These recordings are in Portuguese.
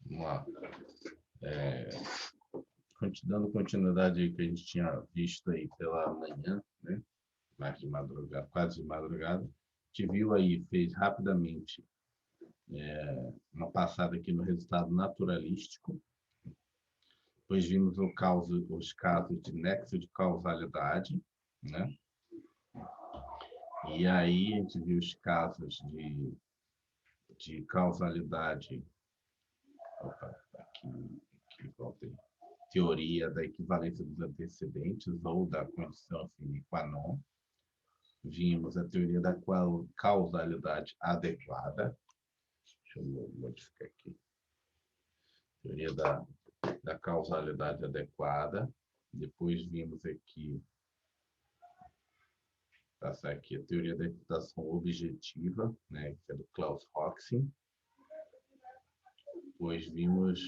Vamos lá. Dando continuidade aí que a gente tinha visto aí pela manhã, né? Mais de madrugada, quase de madrugada. A gente viu aí, fez rapidamente uma passada aqui no resultado naturalístico. Depois vimos os casos de nexo de causalidade, né? E aí a gente viu os casos de causalidade. Opa, aqui voltei. Teoria da equivalência dos antecedentes ou da condição sine qua non. Vimos a teoria da causalidade adequada. Deixa eu modificar aqui. Teoria da causalidade adequada. Depois vimos aqui, passar aqui a teoria da imputação objetiva, né, que é do Klaus Hoxing. Depois vimos,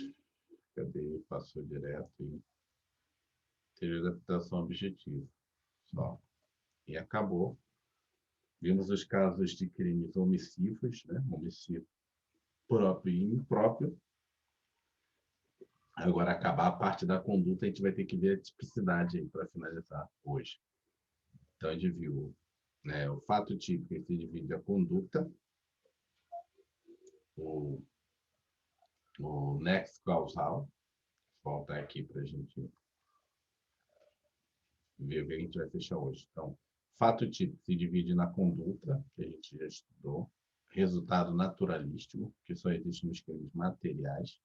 cadê? Passou direto aí. Teoria da imputação objetiva. Só. E acabou. Vimos os casos de crimes omissivos, né? Homicídio próprio e impróprio. Agora, acabar a parte da conduta, a gente vai ter que ver a tipicidade aí para finalizar hoje. Então, a gente viu, né, o fato típico que se divide a conduta, o nexo causal. Vou voltar aqui para a gente ver o que a gente vai fechar hoje. Então, fato típico se divide na conduta, que a gente já estudou, resultado naturalístico, que só existe nos crimes materiais,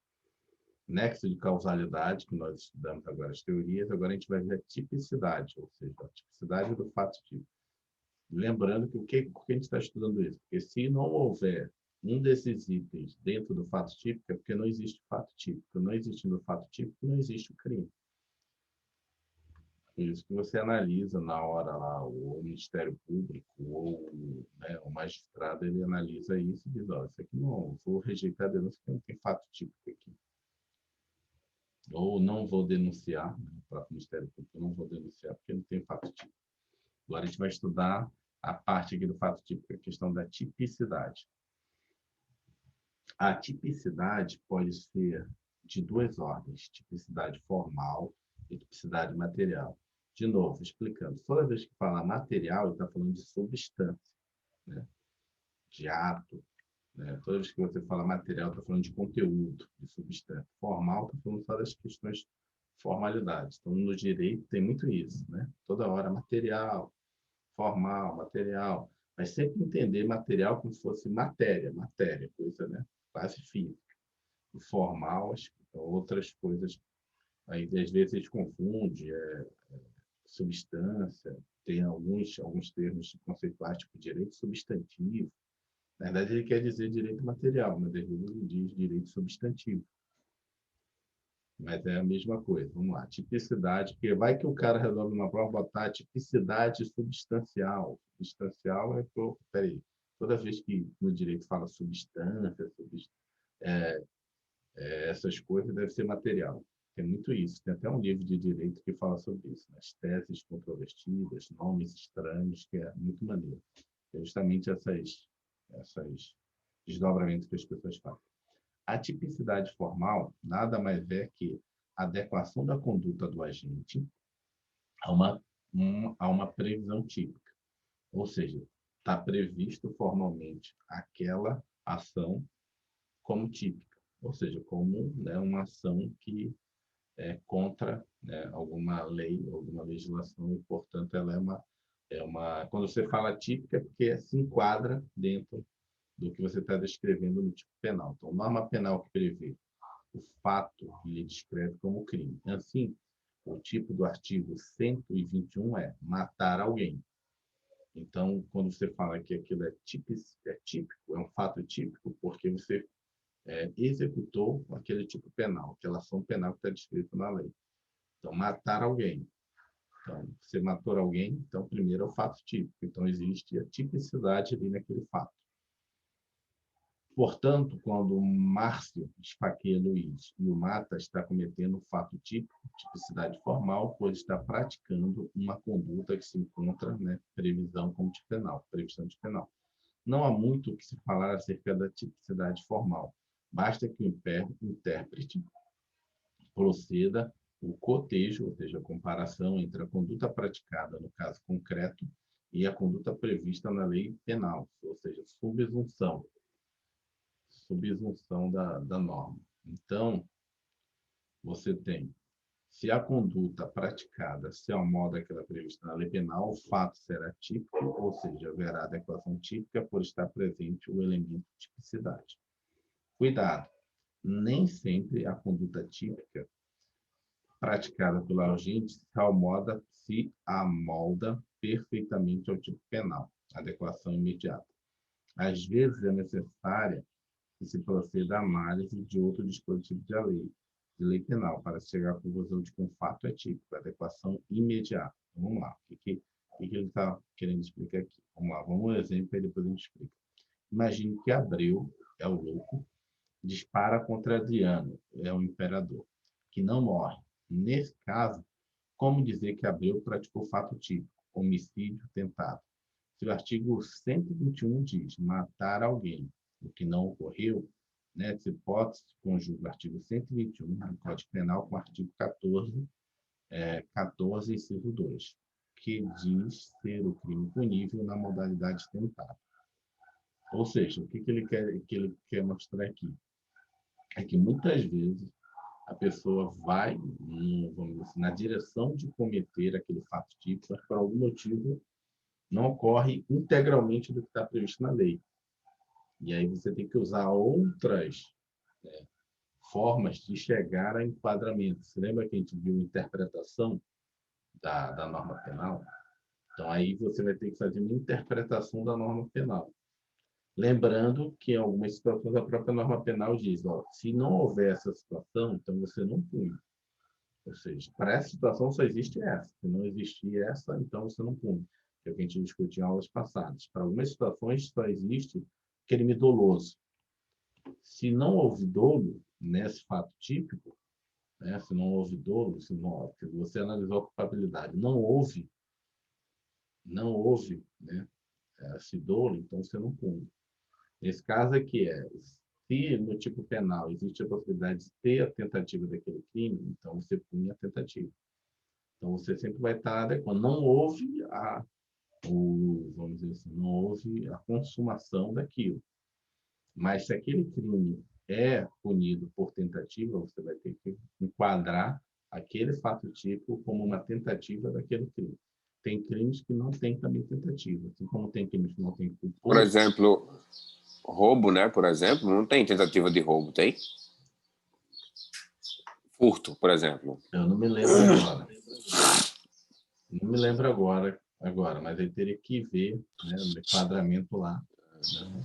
nexo de causalidade, que nós estudamos agora as teorias, agora a gente vai ver a tipicidade, ou seja, a tipicidade do fato típico. Lembrando que por que a gente está estudando isso? Porque se não houver um desses itens dentro do fato típico, é porque não existe fato típico. Não existindo fato típico, não existe o crime. Por isso que você analisa na hora lá, o Ministério Público ou, né, o magistrado, ele analisa isso e diz, ó, isso aqui não, vou rejeitar a denúncia porque não tem fato típico aqui. Ou não vou denunciar, né, para o Ministério Público, não vou denunciar porque não tem fato típico. Agora a gente vai estudar a parte aqui do fato típico, a questão da tipicidade. A tipicidade pode ser de duas ordens, tipicidade formal e tipicidade material. De novo, explicando, toda vez que fala material, ele está falando de substância, né? De ato. Né? Toda vez que você fala material, está falando de conteúdo, de substância. Formal, está falando só das questões de formalidade. Então, no direito tem muito isso, né? Toda hora material, formal, material. Mas sempre entender material como se fosse matéria, coisa, né? Quase física. O formal, outras coisas. Aí, às vezes, a gente confunde substância, tem alguns termos conceituais, tipo direito substantivo. Na verdade, ele quer dizer direito material, mas às vezes ele diz direito substantivo. Mas é a mesma coisa. Vamos lá. Tipicidade, porque vai que o cara resolve uma prova botar tipicidade substancial. Substancial é, peraí, toda vez que no direito fala substância, essas coisas, deve ser material. Tem muito isso. Tem até um livro de direito que fala sobre isso. As teses controvertidas, nomes estranhos, que é muito maneiro. É justamente esses desdobramentos que as pessoas fazem. A tipicidade formal nada mais é que a adequação da conduta do agente a uma previsão típica. Ou seja, está previsto formalmente aquela ação como típica, ou seja, como, né, uma ação que é contra, né, alguma lei, alguma legislação, e, portanto, ela é uma... Quando você fala típica, é porque se enquadra dentro do que você está descrevendo no tipo penal. Então, norma penal que prevê o fato que lhe descreve como crime. Assim, o tipo do artigo 121 é matar alguém. Então, quando você fala que aquilo é típico, é um fato típico, porque você executou aquele tipo penal, aquela ação penal que está descrita na lei. Então, matar alguém. Então, você matou alguém, então, primeiro é o fato típico. Então, existe a tipicidade ali naquele fato. Portanto, quando o Márcio esfaqueia Luiz e o mata, está cometendo um fato típico, tipicidade formal, pois está praticando uma conduta que se encontra, né, previsão como tipo penal, previsão de penal. Não há muito o que se falar acerca da tipicidade formal, basta que o intérprete proceda o cotejo, ou seja, a comparação entre a conduta praticada no caso concreto e a conduta prevista na lei penal, ou seja, subsunção da norma. Então, você tem, se a conduta praticada se ao modo daquela prevista na lei penal, o fato será típico, ou seja, haverá adequação típica por estar presente o elemento de tipicidade. Cuidado, nem sempre a conduta típica praticada pelo agente se amolda perfeitamente ao tipo penal, adequação imediata. Às vezes é necessária que se proceda à análise de outro dispositivo de lei penal, para chegar à conclusão de que um fato é típico, adequação imediata. Vamos lá, o que ele está querendo explicar aqui? Vamos lá, vamos um exemplo e depois a gente explica. Imagine que Abreu é o louco, dispara contra Adriano, é o imperador, que não morre. Nesse caso, como dizer que Abreu praticou fato típico, homicídio tentado? Se o artigo 121 diz matar alguém, o que não ocorreu, nessa hipótese, conjuga o artigo 121 do Código Penal com o artigo 14, inciso 2, que diz ser o crime punível na modalidade tentado. Ou seja, o que ele quer mostrar aqui? É que muitas vezes a pessoa vai, vamos dizer assim, na direção de cometer aquele fato típico, mas por algum motivo não ocorre integralmente do que está previsto na lei. E aí você tem que usar outras formas de chegar a enquadramento. Você lembra que a gente viu a interpretação da norma penal? Então, aí você vai ter que fazer uma interpretação da norma penal. Lembrando que em algumas situações a própria norma penal diz, se não houver essa situação, então você não pune. Ou seja, para essa situação só existe essa. Se não existir essa, então você não pune. Que é o que a gente discutiu em aulas passadas. Para algumas situações só existe crime doloso. Se não houve dolo nesse fato típico, né, se não houve dolo, se você analisou a culpabilidade, não houve, né, esse dolo, então você não pune. Nesse caso aqui se no tipo penal existe a possibilidade de ter a tentativa daquele crime, então você pune a tentativa. Então você sempre vai estar adequando. Não houve vamos dizer assim, não houve a consumação daquilo. Mas se aquele crime é punido por tentativa, você vai ter que enquadrar aquele fato típico como uma tentativa daquele crime. Tem crimes que não têm também tentativa, assim como tem crimes que não têm culposo. Por exemplo, roubo, né? Por exemplo, não tem tentativa de roubo, tem? Furto, por exemplo. Eu não me lembro agora. Não me lembro agora, mas aí teria que ver, né, no enquadramento lá. Né?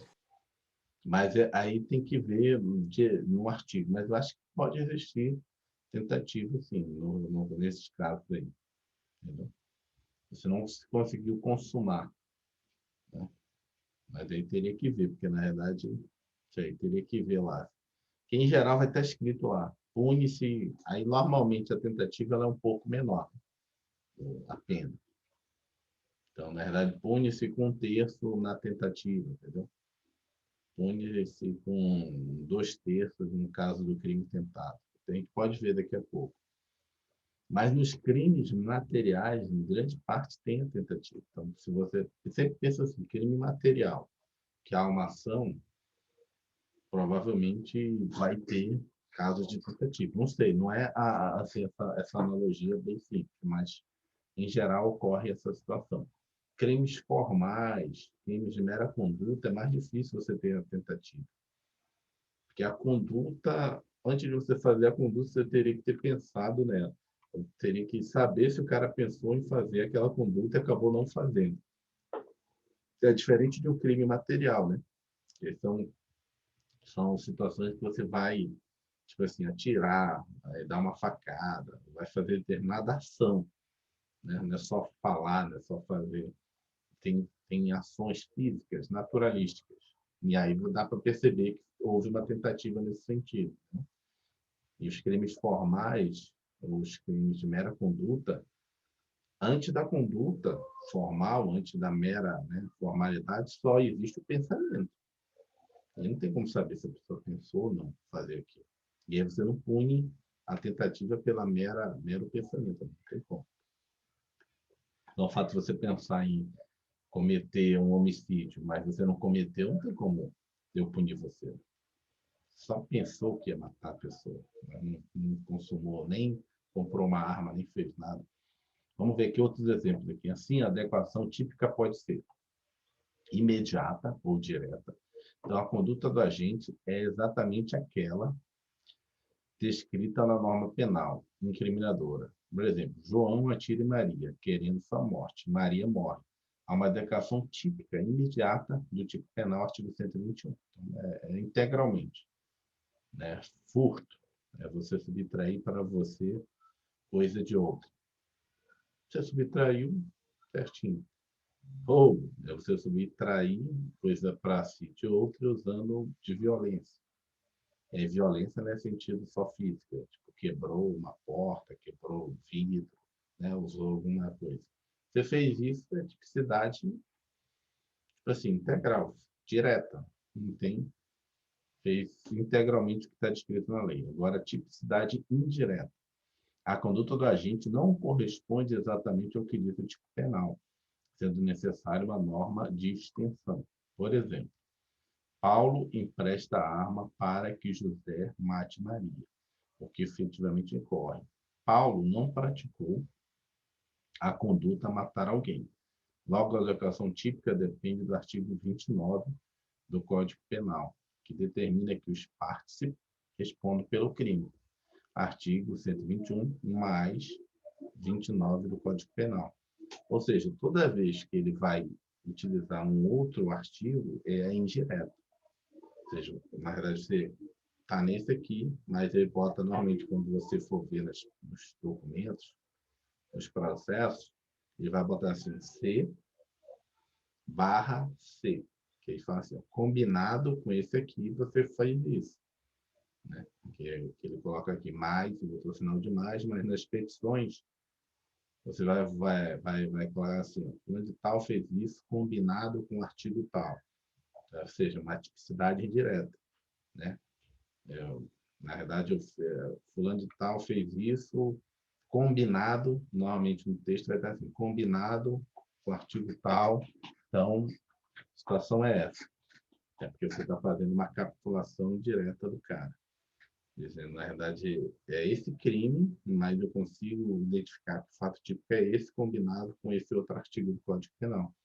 Mas aí tem que ver no artigo. Mas eu acho que pode existir tentativa, sim, nesses casos aí. Entendeu? Você não conseguiu consumar. Né? Mas aí teria que ver, porque na verdade, aí teria que ver lá. Que em geral vai estar escrito lá. Pune-se. Aí normalmente a tentativa ela é um pouco menor, a pena. Então, na verdade, pune-se com 1/3 na tentativa, entendeu? Pune-se com 2/3 no caso do crime tentado. Então, a gente pode ver daqui a pouco. Mas nos crimes materiais, em grande parte, tem a tentativa. Então, se você sempre pensa assim, crime material, que há uma ação, provavelmente vai ter casos de tentativa. Não sei, não é assim, essa analogia bem simples, mas em geral ocorre essa situação. Crimes formais, crimes de mera conduta, é mais difícil você ter a tentativa. Porque a conduta, antes de você fazer a conduta, você teria que ter pensado nela. Eu teria que saber se o cara pensou em fazer aquela conduta e acabou não fazendo. É diferente de um crime material, né? Que são situações que você vai, tipo assim, atirar, vai dar uma facada, vai fazer determinada ação, né? Não é só falar, não é só fazer. Tem ações físicas, naturalísticas. E aí dá para perceber que houve uma tentativa nesse sentido. Né? E os crimes formais, os crimes de mera conduta, antes da conduta formal, antes da mera, né, formalidade, só existe o pensamento. Aí não tem como saber se a pessoa pensou ou não fazer aquilo. E aí você não pune a tentativa pela mero pensamento, não tem como. Então, o fato de você pensar em cometer um homicídio, mas você não cometeu, não tem como eu punir você. Só pensou que ia matar a pessoa. Não consumou, nem comprou uma arma, nem fez nada. Vamos ver aqui outros exemplos aqui. Assim, a adequação típica pode ser imediata ou direta. Então, a conduta do agente é exatamente aquela descrita na norma penal, incriminadora. Por exemplo, João atira em Maria, querendo sua morte. Maria morre. Há uma adequação típica, imediata, do tipo penal, artigo 121. Então, é integralmente. Né? Furto é você subtrair para você coisa de outro. Você subtraiu, certinho. Roubo é você subtrair coisa para si de outro usando de violência. Violência não é sentido só física, tipo, quebrou uma porta, quebrou um vidro, né? Usou alguma coisa. Você fez isso, é tipicidade, tipo assim, integral, direta. Não tem, fez integralmente o que está descrito na lei. Agora, tipicidade indireta. A conduta do agente não corresponde exatamente ao que diz o tipo penal, sendo necessária uma norma de extensão. Por exemplo, Paulo empresta a arma para que José mate Maria, o que efetivamente ocorre. Paulo não praticou a conduta a matar alguém. Logo, a adequação típica depende do artigo 29 do Código Penal, que determina que os partícipes respondem pelo crime. Artigo 121 mais 29 do Código Penal. Ou seja, toda vez que ele vai utilizar um outro artigo, é indireto. Ou seja, na verdade, você está nesse aqui, mas ele bota normalmente, quando você for ver nos documentos, nos processos, ele vai botar assim, C/C. Que ele fala assim, combinado com esse aqui, você faz isso. Né? Que ele coloca aqui mais, botou sinal de mais, mas nas petições, você vai colocar assim, onde tal fez isso, combinado com o artigo tal. Ou seja, uma tipicidade indireta. Né? Na verdade, fulano de tal fez isso, combinado, normalmente no texto vai estar assim, combinado com o artigo tal. Então, a situação é essa. É porque você está fazendo uma capitulação direta do cara. Dizendo, na verdade, é esse crime, mas eu consigo identificar que o fato típico é esse combinado com esse outro artigo do Código Penal.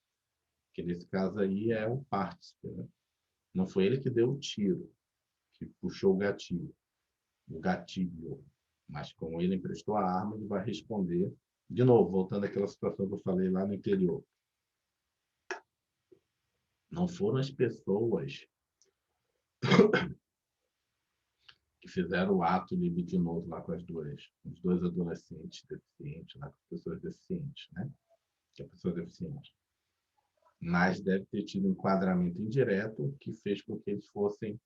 Que nesse caso aí é o partícipe. Né? Não foi ele que deu o tiro, que puxou o gatilho. Mas como ele emprestou a arma, ele vai responder. De novo, voltando àquela situação que eu falei lá no interior. Não foram as pessoas que fizeram o ato libidinoso lá com os dois adolescentes deficientes, lá com as pessoas deficientes, né? Que a pessoa deficiente. Mas deve ter tido um enquadramento indireto que fez com que eles fossem,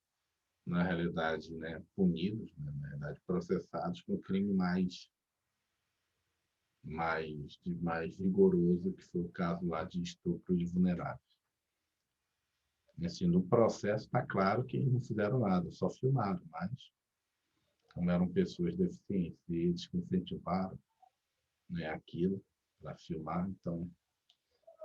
na realidade, né, punidos, né, na realidade, processados com crime mais rigoroso, que foi o caso lá de estupro de vulneráveis. Assim, no processo está claro que eles não fizeram nada, só filmaram, mas como eram pessoas deficientes, e eles que incentivaram, né, aquilo para filmar, então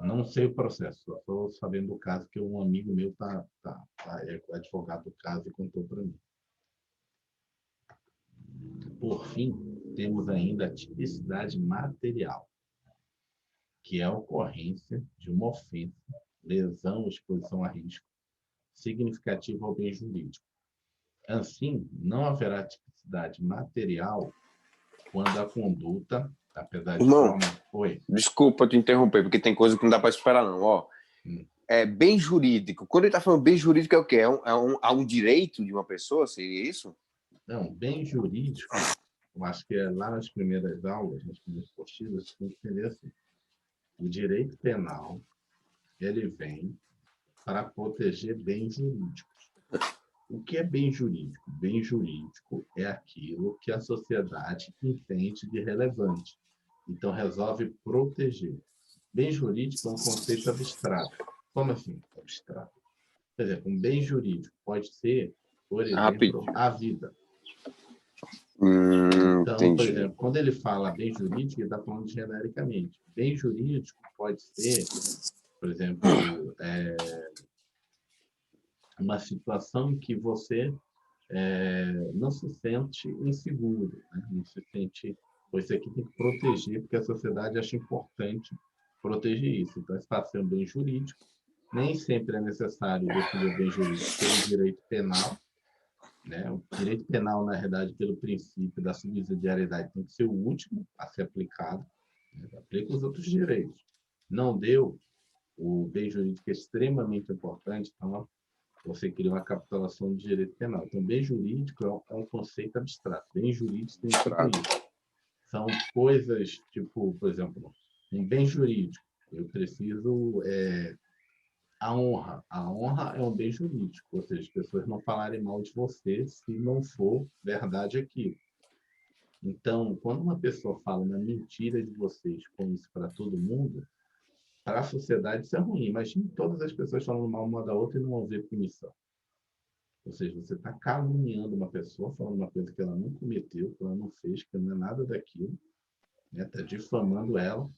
não sei o processo, só estou sabendo do caso que um amigo meu é advogado do caso e contou para mim. Por fim, temos ainda a tipicidade material, que é a ocorrência de uma ofensa, lesão ou exposição a risco significativa ao bem jurídico. Assim, não haverá tipicidade material quando a conduta, apesar de Irmão, forma... Oi. Desculpa te interromper, porque tem coisa que não dá para esperar, não. Ó, é bem jurídico. Quando ele está falando bem jurídico, é o quê? É um direito de uma pessoa? Seria isso? Não, bem jurídico, eu acho que é lá nas primeiras aulas, nas primeiras postilas, você tem que entender assim. O direito penal, ele vem para proteger bens jurídicos. O que é bem jurídico? Bem jurídico é aquilo que a sociedade entende de relevante. Então, resolve proteger. Bem jurídico é um conceito abstrato. Como assim, abstrato? Por exemplo, um bem jurídico pode ser, por Rápido. exemplo, a vida. Então, por Entendi. exemplo, quando ele fala bem jurídico, ele está falando genericamente. Bem jurídico pode ser, por exemplo, uma situação em que você não se sente inseguro, né? Não se sente... Pois isso aqui tem que proteger, porque a sociedade acha importante proteger isso. Então, esse passa a ser um bem jurídico. Nem sempre é necessário definir o bem jurídico pelo direito penal, né? O direito penal, na verdade, pelo princípio da subsidiariedade, tem que ser o último a ser aplicado, né? Aplica os outros direitos. Não deu, o bem jurídico é extremamente importante, então você cria uma capitulação de direito penal. Então, bem jurídico é um conceito abstrato. Bem jurídico significa isso. São coisas, tipo, por exemplo, um bem jurídico. Eu preciso... a honra. A honra é um bem jurídico, ou seja, as pessoas não falarem mal de você se não for verdade aquilo. Então, quando uma pessoa fala uma mentira de vocês com isso para todo mundo, para a sociedade isso é ruim. Imagine todas as pessoas falando mal uma da outra e não haver punição. Ou seja, você está caluniando uma pessoa, falando uma coisa que ela não cometeu, que ela não fez, que não é nada daquilo, né? Está difamando ela.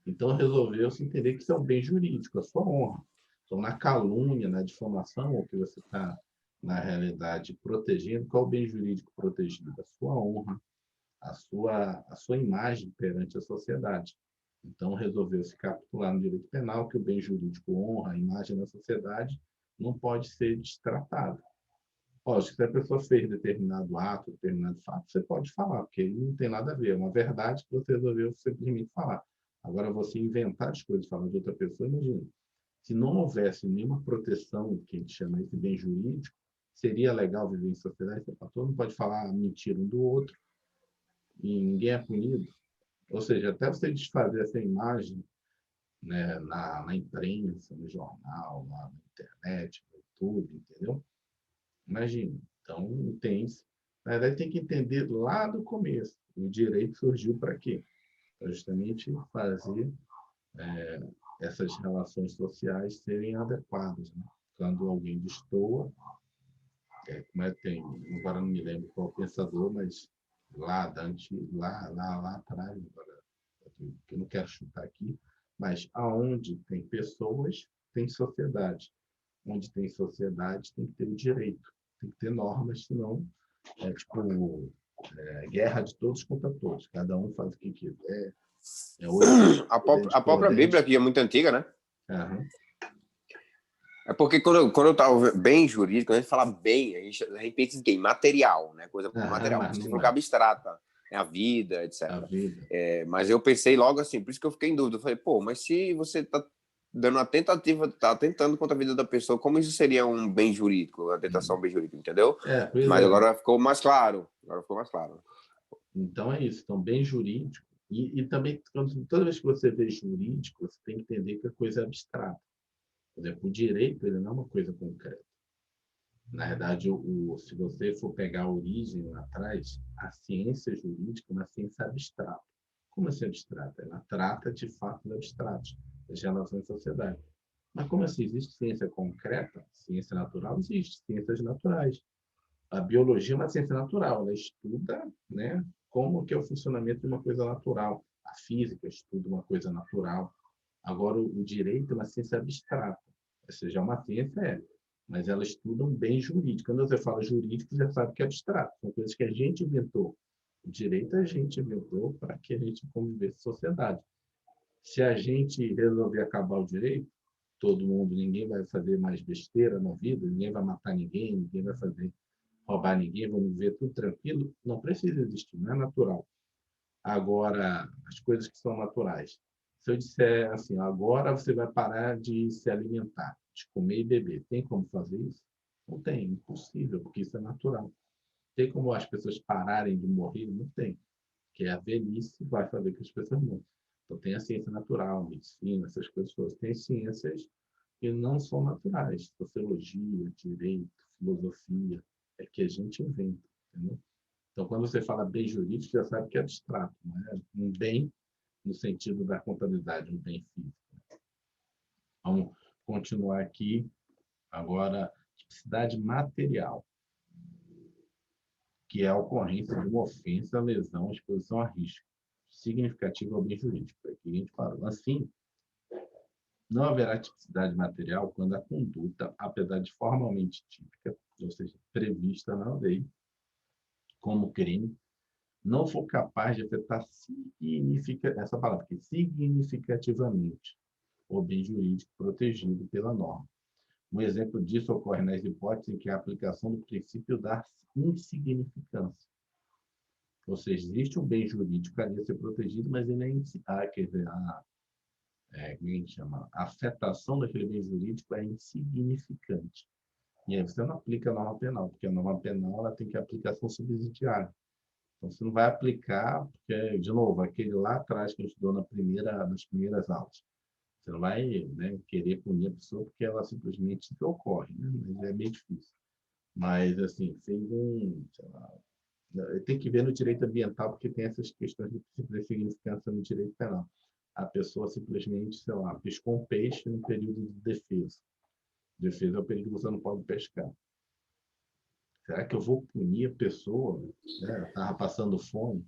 Então, resolveu-se entender que isso é um bem jurídico, a sua honra. Então, na calúnia, na difamação, o que você está, na realidade, protegendo, qual é o bem jurídico protegido? A sua honra, a sua imagem perante a sociedade. Então, resolveu-se capitular no direito penal que o bem jurídico honra, a imagem da sociedade, não pode ser destratado. Lógico, se a pessoa fez determinado ato, determinado fato, você pode falar, porque aí não tem nada a ver. É uma verdade que você resolveu simplesmente falar. Agora, você inventar as coisas, falar de outra pessoa, imagina. Se não houvesse nenhuma proteção, que a gente chama de bem jurídico, seria legal viver em sociedade? Todo mundo pode falar mentira um do outro e ninguém é punido. Ou seja, até você desfazer essa imagem, né, na imprensa, no jornal, na internet, no YouTube, entendeu? Imagina. Então, na verdade, tem que entender lá do começo. O direito surgiu para quê? Para justamente fazer essas relações sociais serem adequadas, né? Quando alguém destoa, tem, agora não me lembro qual pensador, mas lá, Dante, lá atrás, agora, eu não quero chutar aqui, mas aonde tem pessoas, tem sociedade. Onde tem sociedade, tem que ter o direito, tem que ter normas, senão guerra de todos contra todos. Cada um faz o que quiser. A própria Bíblia, que é muito antiga, né? Uhum. É porque quando eu tava bem jurídico, quando a gente fala bem, a gente pensa em quê? Material, né? Coisa material. Por isso que fica abstrata. É a vida, etc. A vida. Mas eu pensei logo assim, por isso que eu fiquei em dúvida. Eu falei, pô, mas se você tá dando uma tentativa, tá tentando contra a vida da pessoa, como isso seria um bem jurídico, uma tentação bem jurídica, entendeu? Mas agora ficou mais claro. Então é isso. Então, bem jurídico. E também, toda vez que você vê jurídico, você tem que entender que a coisa é abstrata. Por exemplo, o direito ele não é uma coisa concreta. Na verdade, se você for pegar a origem lá atrás, a ciência jurídica é uma ciência abstrata. Como assim abstrata? Ela trata de fatos abstratos das relações de sociedade. Mas como assim? Existe ciência concreta? Ciência natural? Existe. Ciências naturais. A biologia é uma ciência natural. Ela estuda, né, como que é o funcionamento de uma coisa natural. A física estuda uma coisa natural. Agora, o direito é uma ciência abstrata. Ou seja, é uma ciência, mas ela estuda um bem jurídico. Quando você fala jurídico, você já sabe que é abstrato. São coisas que a gente inventou. O direito a gente inventou para que a gente convivesse em sociedade. Se a gente resolver acabar o direito, todo mundo, ninguém vai fazer mais besteira na vida, ninguém vai matar ninguém, ninguém vai roubar ninguém, vamos viver tudo tranquilo, não precisa existir, não é natural. Agora, as coisas que são naturais. Se eu disser assim, agora você vai parar de se alimentar, de comer e beber, tem como fazer isso? Não tem, impossível, porque isso é natural. Tem como as pessoas pararem de morrer? Não tem, porque a velhice vai fazer que as pessoas morram. Então, tem a ciência natural, medicina, essas coisas todas. Tem ciências que não são naturais, sociologia, direito, filosofia, é que a gente inventa, entendeu? Então, quando você fala bem jurídico, já sabe que é abstrato, não é um bem no sentido da contabilidade, um bem físico. Vamos continuar aqui. Agora, tipicidade material, que é a ocorrência de uma ofensa, lesão, exposição a risco significativo ao bem jurídico. Aqui a gente parou. Assim, não haverá tipicidade material quando a conduta, apesar de formalmente típica, ou seja, prevista na lei como crime, não for capaz de afetar essa palavra aqui, significativamente o bem jurídico protegido pela norma. Um exemplo disso ocorre nas hipóteses em que a aplicação do princípio da insignificância. Ou seja, existe um bem jurídico ali a ser protegido, mas ele é quer dizer, como a gente chama? A afetação daquele bem jurídico é insignificante. E aí você não aplica a norma penal, porque a norma penal ela tem que aplicação subsidiária. Então, você não vai aplicar, porque, de novo, aquele lá atrás que a gente estudou nas primeiras aulas. Você não vai, né, querer punir a pessoa porque ela simplesmente ocorre, né? Mas é meio difícil. Mas, assim, fez sei lá, tem que ver no direito ambiental, porque tem essas questões de significância no direito penal. A pessoa simplesmente, sei lá, pescou um peixe no período de defesa. Defesa é o período que você não pode pescar. Será que eu vou punir a pessoa? Né? Estava passando fome.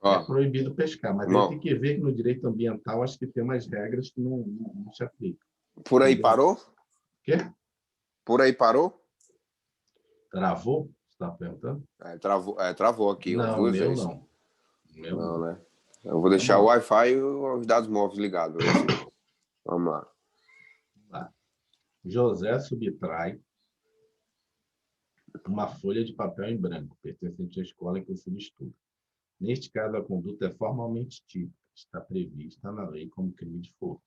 É Ó, proibido pescar, mas aí tem irmão, que ver que no direito ambiental acho que tem umas regras que não se aplicam. por aí Entendeu? parou? Quê? Por aí parou? Travou? Você está perguntando? Travou aqui umas Não, duas meu vezes. não. Meu Não, não. né? Eu vou deixar o Vamos Wi-Fi e os dados móveis ligados. Vamos lá. lá. José subtrai uma folha de papel em branco, pertencente à escola em que o filho estuda. Neste caso, a conduta é formalmente típica, está prevista na lei como crime de furto.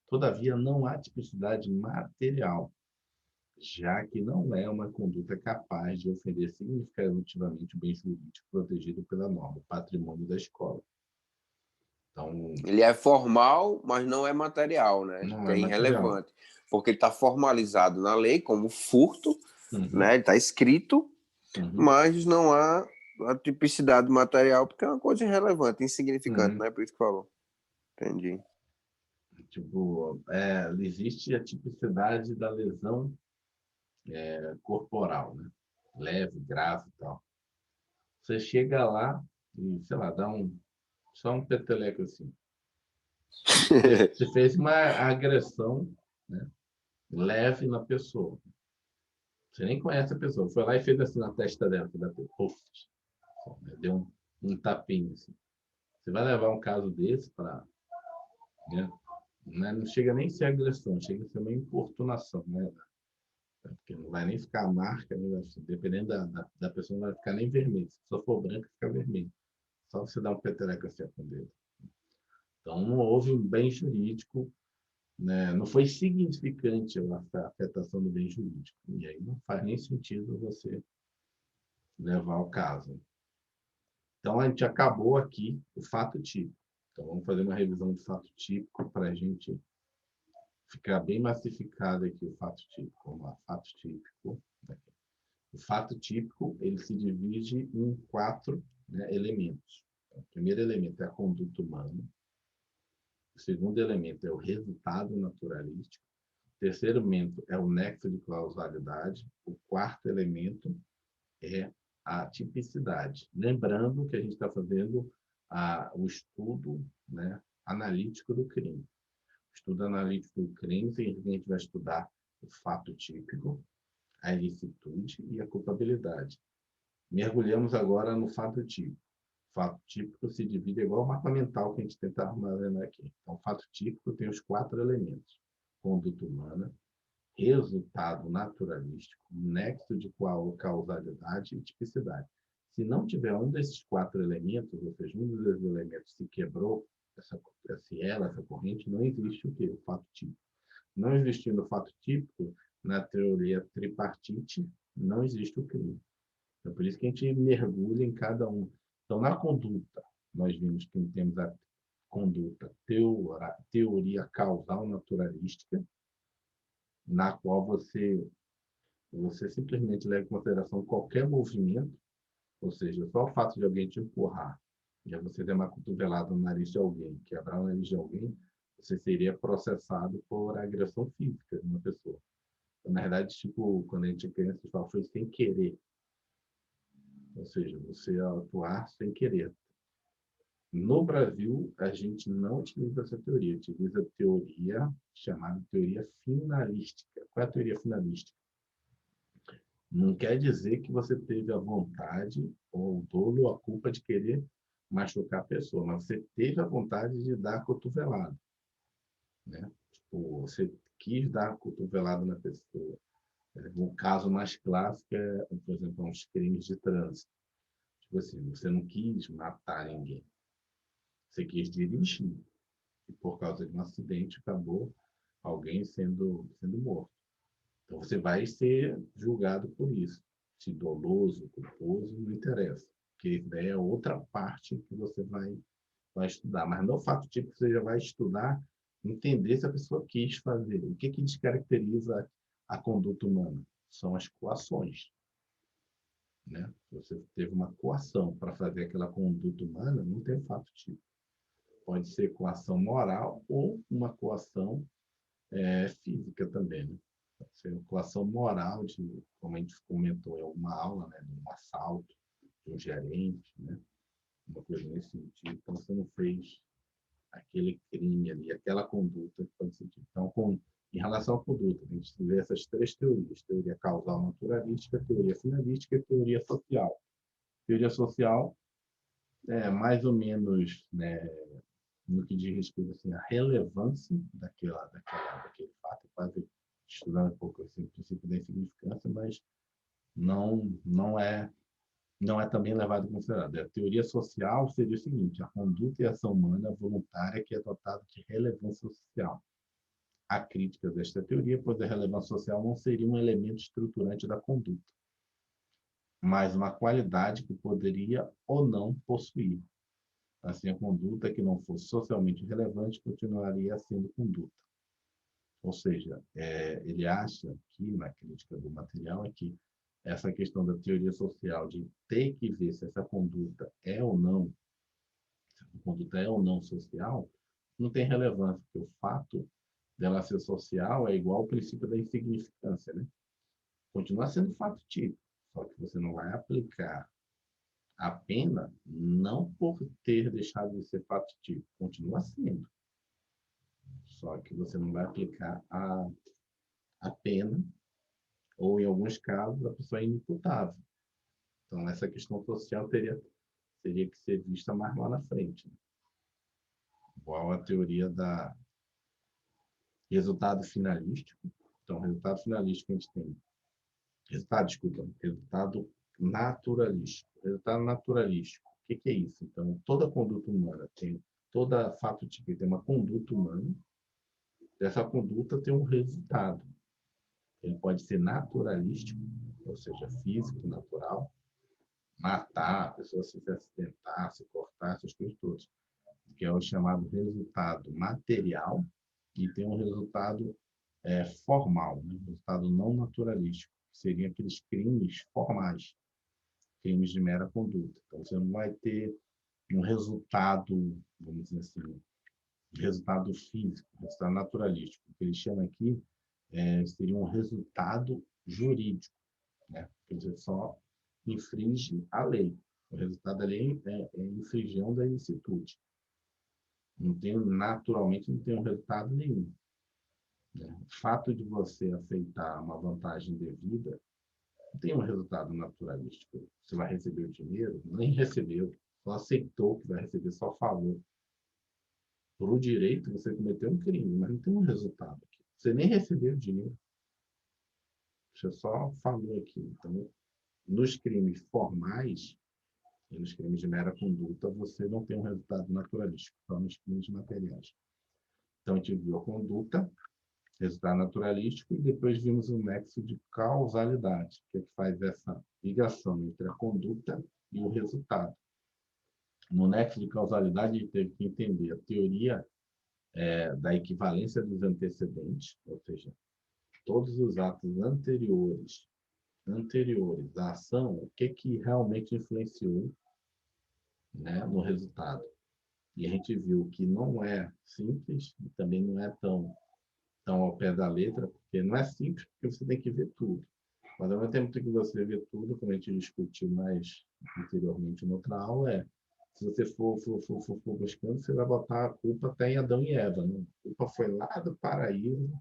Todavia, não há tipicidade material, já que não é uma conduta capaz de ofender significativamente o bem jurídico protegido pela norma, o patrimônio da escola. Então, Ele é formal, mas não é material, né? não Que é é material. irrelevante. Porque ele está formalizado na lei como furto, Uhum, né? Ele está escrito, uhum, mas não há a tipicidade material, porque é uma coisa irrelevante, insignificante, uhum. né? Por isso que falou. Entendi. Tipo, existe a tipicidade da lesão corporal, né? Leve, grave e tal. Você chega lá e, sei lá, dá só um peteleco assim. Você fez uma agressão, né, leve na pessoa. Você nem conhece a pessoa. Foi lá e fez assim na testa dela, que bateu. Deu um tapinho assim. Você vai levar um caso desse para. Né, não chega nem a ser agressão, chega a ser uma importunação, né? Porque não vai nem ficar a marca, né? Dependendo da pessoa, não vai ficar nem vermelho. Se só for branca, fica vermelho. Só você dar um peteleco assim com o dedo. Então, não houve um bem jurídico, né? Não foi significante a afetação do bem jurídico. E aí não faz nem sentido você levar o caso. Então, a gente acabou aqui o fato típico. Então, vamos fazer uma revisão de fato típico para a gente ficar bem massificado aqui o fato típico. Vamos lá, fato típico. O fato típico ele se divide em 4, né, elementos. Então, o primeiro elemento é a conduta humana. O segundo elemento é o resultado naturalístico. O terceiro elemento é o nexo de causalidade. O quarto elemento é a tipicidade. Lembrando que a gente está fazendo o estudo, né, analítico do crime. O estudo analítico do crime, a gente vai estudar o fato típico, a ilicitude e a culpabilidade. Mergulhamos agora no fato típico. O fato típico se divide igual o mapa mental que a gente tenta armazenar aqui. Então, o fato típico tem os 4 elementos: conduta humana, resultado naturalístico, nexo de causalidade e tipicidade. Se não tiver um desses 4 elementos, ou seja, um dos elementos se quebrou, essa corrente, não existe o quê? O fato típico. Não existindo o fato típico, na teoria tripartite, não existe o crime. Então, por isso que a gente mergulha em cada um. Então, na conduta, nós vimos que temos a conduta teoria causal naturalística, na qual você simplesmente leva em consideração qualquer movimento, ou seja, só o fato de alguém te empurrar, e você der uma cotovelada no nariz de alguém, quebrar o nariz de alguém, você seria processado por agressão física de uma pessoa. Na verdade, tipo, quando a gente é criança, a gente fala, foi sem querer. Ou seja, você atuar sem querer. No Brasil, a gente não utiliza essa teoria, utiliza a teoria chamada teoria finalística. Qual é a teoria finalística? Não quer dizer que você teve a vontade, ou o dolo, ou a culpa de querer machucar a pessoa, mas você teve a vontade de dar a cotovelada, né? Tipo, você quis dar a cotovelada na pessoa. O caso mais clássico é, por exemplo, uns crimes de trânsito. Tipo assim, você não quis matar ninguém, você quis dirigir. E por causa de um acidente acabou alguém sendo morto. Então você vai ser julgado por isso. Se doloso, culposo, não interessa. Porque daí é outra parte que você vai estudar. Mas no fato típico você já vai estudar, entender se a pessoa quis fazer. O que descaracteriza a conduta humana? São as coações. Né? Se você teve uma coação para fazer aquela conduta humana, não tem fato típico. Pode ser coação moral ou uma coação física também. Né? Pode ser uma coação moral, de, como a gente comentou em alguma aula, né? De um assalto, de um gerente, né? Uma coisa nesse sentido. Então, você não fez aquele crime ali, aquela conduta que pode ser. Então, em relação à conduta, a gente vê essas três teorias: teoria causal naturalística, teoria finalística e teoria social. Teoria social é mais ou menos, né, no que diz respeito assim, à relevância daquele fato, quase estudando um pouco assim, o princípio da insignificância, mas não é também levado em consideração. A teoria social seria o seguinte: a conduta e a ação humana voluntária que é dotada de relevância social. A crítica desta teoria, pois a relevância social não seria um elemento estruturante da conduta, mas uma qualidade que poderia ou não possuir. Assim, a conduta que não fosse socialmente relevante continuaria sendo conduta. Ou seja, ele acha que, na crítica do material, é que essa questão da teoria social de ter que ver se essa conduta é ou não, se a conduta é ou não social, não tem relevância, porque o fato dela ser social é igual ao princípio da insignificância, né? Continua sendo fato típico, só que você não vai aplicar a pena não por ter deixado de ser fato típico, continua sendo. Só que você não vai aplicar a pena, ou em alguns casos a pessoa é inimputável. Então essa questão social teria que ser vista mais lá na frente. Né? Igual a teoria da resultado finalístico. Então, resultado finalístico a gente tem resultado naturalístico. Resultado naturalístico, o que é isso? Então, toda conduta humana toda fato típico tem uma conduta humana, essa conduta tem um resultado. Ele pode ser naturalístico, ou seja, físico, natural, matar, a pessoa se acidentar, se cortar, essas coisas todas, que é o chamado resultado material, e tem um resultado formal, né? Resultado não naturalístico, que seriam aqueles crimes formais, crimes de mera conduta. Então, você não vai ter um resultado, vamos dizer assim, resultado físico, resultado naturalístico. O que eles chamam aqui seria um resultado jurídico, né? Quer dizer, só infringe a lei. O resultado da lei é infringição da ilicitude. Naturalmente, não tem um resultado nenhum. Né? O fato de você aceitar uma vantagem devida não tem um resultado naturalístico. Você vai receber o dinheiro? Nem recebeu. Só aceitou que vai receber, só falou. Por o direito, você cometeu um crime, mas não tem um resultado aqui. Você nem recebeu o dinheiro. Você só falou aqui. Então, nos crimes formais e nos crimes de mera conduta, você não tem um resultado naturalístico, só nos crimes materiais. Então, a gente viu a conduta, resultado naturalístico, e depois vimos o nexo de causalidade, que é que faz essa ligação entre a conduta e o resultado. No nexo de causalidade, a gente teve que entender a teoria da equivalência dos antecedentes, ou seja, todos os atos anteriores à ação, o que realmente influenciou, né, no resultado. E a gente viu que não é simples, e também não é tão ao pé da letra, Porque não é simples, porque você tem que ver tudo. Mas ao mesmo tempo que você vê tudo, como a gente discutiu mais anteriormente em outra aula, se você for buscando, você vai botar a culpa até em Adão e Eva. Né? A culpa foi lá do paraíso,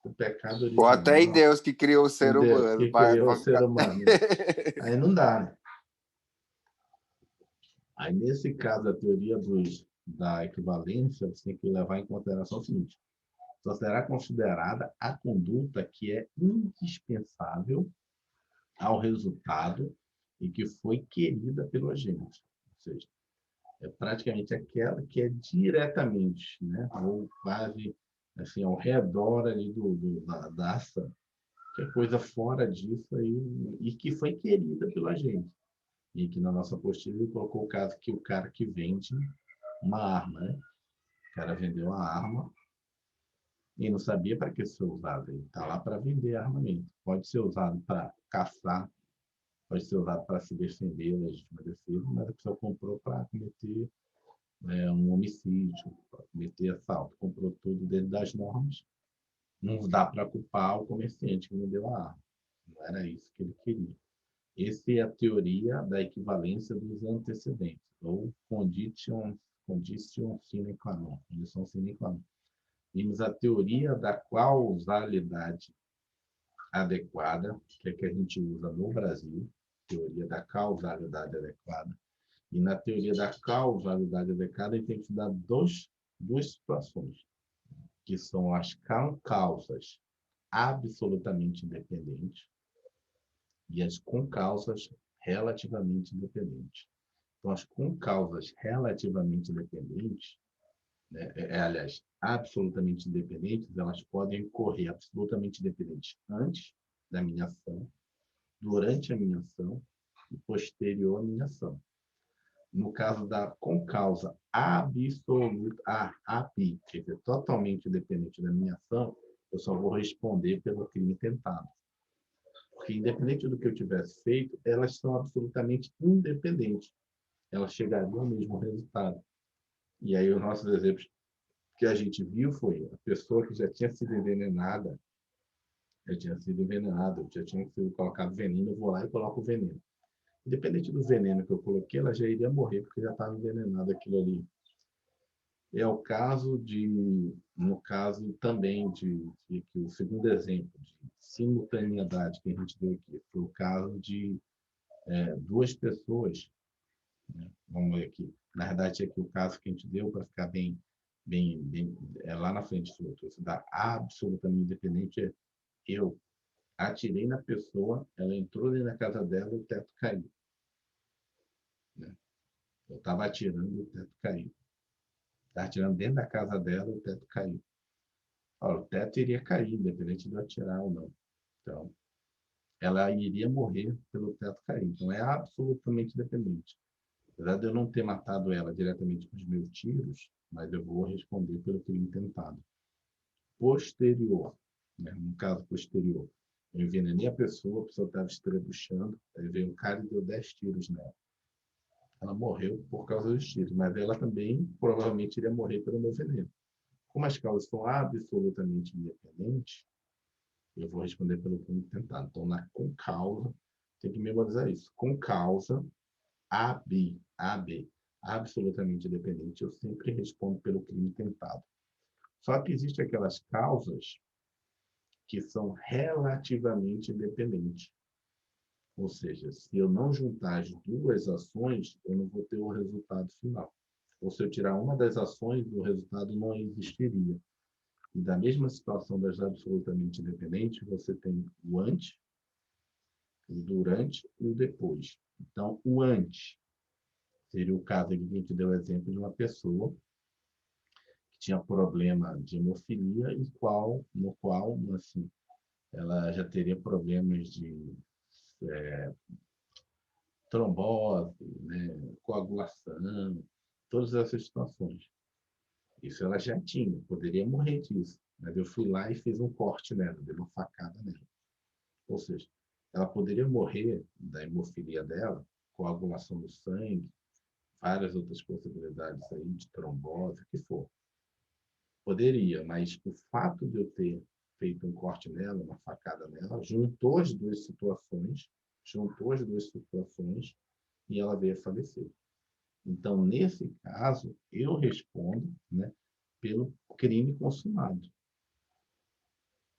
do pecado Ou até em original, Deus que criou o ser Deus humano. que criou o ser Ficar... humano. Né? Aí não dá, né? Aí, nesse caso, a teoria da equivalência, você tem que levar em consideração o seguinte: só será considerada a conduta que é indispensável ao resultado e que foi querida pelo agente. Ou seja, é praticamente aquela que é diretamente, né, ou quase assim, ao redor ali da ação, que é coisa fora disso aí, e que foi querida pelo agente. E que na nossa apostila ele colocou o caso que o cara que vende uma arma, né? O cara vendeu a arma e não sabia para que ser usado. Ele está lá para vender armamento. Pode ser usado para caçar, pode ser usado para se defender, legítima defesa, mas a pessoa comprou para cometer um homicídio, para cometer assalto. Comprou tudo dentro das normas. Não dá para culpar o comerciante que vendeu a arma. Não era isso que ele queria. Essa é a teoria da equivalência dos antecedentes, ou condition sine qua non, condição sine qua non. Vimos a teoria da causalidade adequada, que é que a gente usa no Brasil, teoria da causalidade adequada. E na teoria da causalidade adequada, a gente tem que estudar duas situações, que são as causas absolutamente independentes e as concausas relativamente independentes. Então, as concausas relativamente independentes, né, aliás, absolutamente independentes, elas podem ocorrer absolutamente independentes antes da minha ação, durante a minha ação e posterior à minha ação. No caso da concausa absoluta, API, quer dizer, totalmente independente da minha ação, eu só vou responder pelo crime tentado. Porque, independente do que eu tivesse feito, elas são absolutamente independentes. Elas chegariam ao mesmo resultado. E aí, os nossos exemplos que a gente viu foi a pessoa que já tinha sido envenenada, já tinha sido colocado veneno, eu vou lá e coloco o veneno. Independente do veneno que eu coloquei, ela já iria morrer, porque já estava envenenada aquilo ali. É o caso no caso também que o segundo exemplo de simultaneidade que a gente deu aqui, foi o caso de duas pessoas, né? Vamos ver aqui. Na verdade, aqui o caso que a gente deu para ficar bem lá na frente do outro. Isso dá absolutamente independente. Eu atirei na pessoa, ela entrou dentro da casa dela e o teto caiu. Né? Eu estava atirando e o teto caiu. Estava atirando dentro da casa dela e o teto caiu. O teto iria cair, independente de eu atirar ou não. Então, ela iria morrer pelo teto cair. Então, é absolutamente independente. Apesar de eu não ter matado ela diretamente com os meus tiros, mas eu vou responder pelo crime tentado. Posterior, né? No caso posterior, eu envenenei a pessoa estava estrebuchando, aí veio um cara e deu 10 tiros nela. Ela morreu por causa dos tiros, mas ela também provavelmente iria morrer pelo meu veneno. Como as causas são absolutamente independentes, eu vou responder pelo crime tentado. Então, com causa, tem que memorizar isso. Com causa, AB, absolutamente independente, eu sempre respondo pelo crime tentado. Só que existem aquelas causas que são relativamente independentes. Ou seja, se eu não juntar as duas ações, eu não vou ter o resultado final. Ou se eu tirar uma das ações, o resultado não existiria. E da mesma situação das absolutamente independentes, você tem o antes, o durante e o depois. Então, o antes seria o caso que a gente deu o exemplo de uma pessoa que tinha problema de hemofilia no qual assim, ela já teria problemas de trombose, né, coagulação, todas essas situações. Isso ela já tinha, poderia morrer disso. Mas eu fui lá e fiz um corte nela, dei uma facada nela. Ou seja, ela poderia morrer da hemofilia dela, coagulação do sangue, várias outras possibilidades aí de trombose, o que for. Poderia, mas o fato de eu ter feito um corte nela, uma facada nela, juntou as duas situações, e ela veio a falecer. Então, nesse caso, eu respondo, né, pelo crime consumado.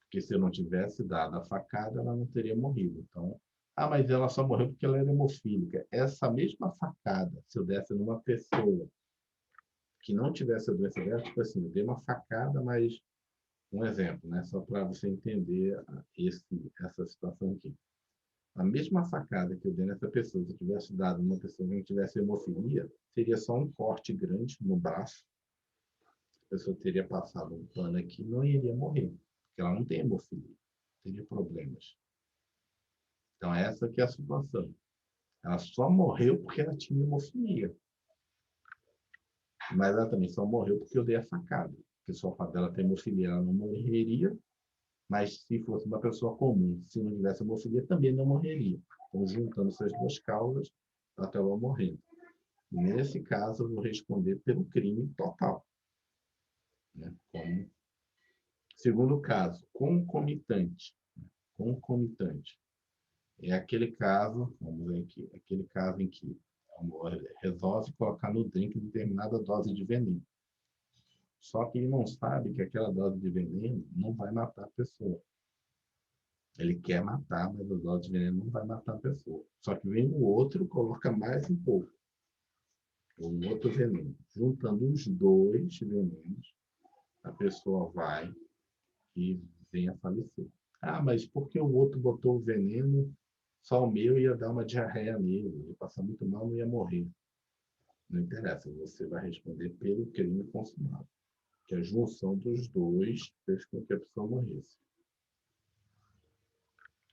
Porque se eu não tivesse dado a facada, ela não teria morrido. Então, mas ela só morreu porque ela era hemofílica. Essa mesma facada, se eu desse numa pessoa que não tivesse a doença dela, tipo assim, eu dei uma facada, mas um exemplo, né, só para você entender essa situação aqui. A mesma facada que eu dei nessa pessoa, se eu tivesse dado numa pessoa que não tivesse hemofilia, seria só um corte grande no braço. A pessoa teria passado um pano aqui e não iria morrer, porque ela não tem hemofilia, teria problemas. Então, essa que é a situação. Ela só morreu porque ela tinha hemofilia. Mas ela também só morreu porque eu dei a facada. Porque só o fato dela ter hemofilia, ela não morreria. Mas se fosse uma pessoa comum, se não tivesse hemofilia, também não morreria. Então, juntando essas duas causas, ela acabou morrendo. Nesse caso, eu vou responder pelo crime total. Né? Segundo caso, concomitante. Concomitante. É aquele caso, vamos ver aqui, aquele caso em que resolve colocar no drink determinada dose de veneno. Só que ele não sabe que aquela dose de veneno não vai matar a pessoa. Ele quer matar, mas a dose de veneno não vai matar a pessoa. Só que vem o outro, coloca mais um pouco. Um outro veneno. Juntando os dois venenos, a pessoa vai e vem a falecer. Mas por que o outro botou o veneno? Só o meu ia dar uma diarreia nele, ia passar muito mal, não ia morrer. Não interessa, você vai responder pelo crime consumado, que a junção dos dois fez com que a pessoa morresse.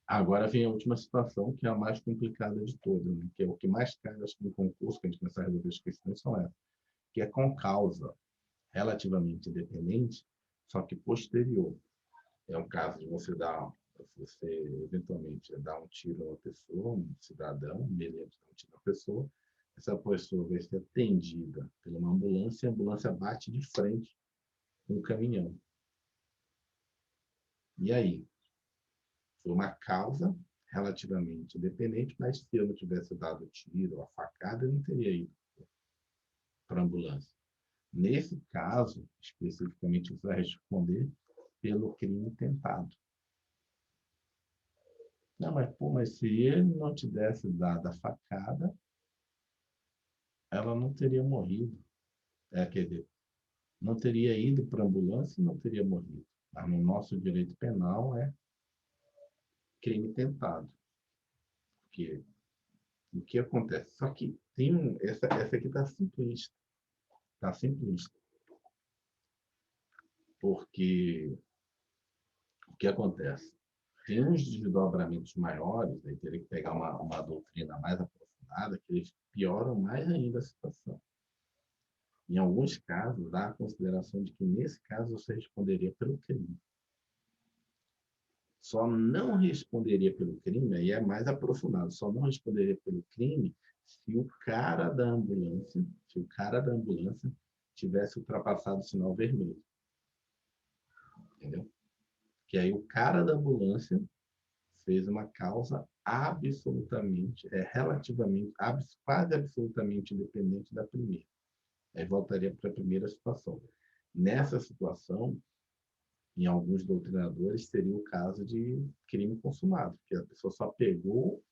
Agora vem a última situação, que é a mais complicada de todas, né? Que é o que mais cai, acho que no concurso, que a gente começa a resolver as questões, são essas, que é com causa relativamente independente, só que posterior. É o caso de você eventualmente dar um tiro a uma pessoa, um cidadão, um meliante dar um tiro a uma pessoa, essa pessoa vai ser atendida por uma ambulância, e a ambulância bate de frente com o caminhão. E aí? Foi uma causa relativamente independente, mas se eu não tivesse dado o tiro ou a facada, eu não teria ido para a ambulância. Nesse caso, especificamente, você vai responder pelo crime tentado. Não, mas se ele não tivesse dado a facada, ela não teria morrido. Quer dizer, não teria ido para a ambulância e não teria morrido. Mas no nosso direito penal é crime tentado. Porque o que acontece? Só que essa aqui está simplista. Está simplista. Porque o que acontece? Tem uns desdobramentos maiores, aí teria que pegar uma doutrina mais aprofundada, que eles pioram mais ainda a situação. Em alguns casos, dá a consideração de que, nesse caso, você responderia pelo crime. Só não responderia pelo crime, aí é mais aprofundado, só não responderia pelo crime se o cara da ambulância tivesse ultrapassado o sinal vermelho. Entendeu? Que aí o cara da ambulância fez uma causa relativamente, quase absolutamente independente da primeira. Aí voltaria para a primeira situação. Nessa situação, em alguns doutrinadores, seria o caso de crime consumado, porque a pessoa só pegou,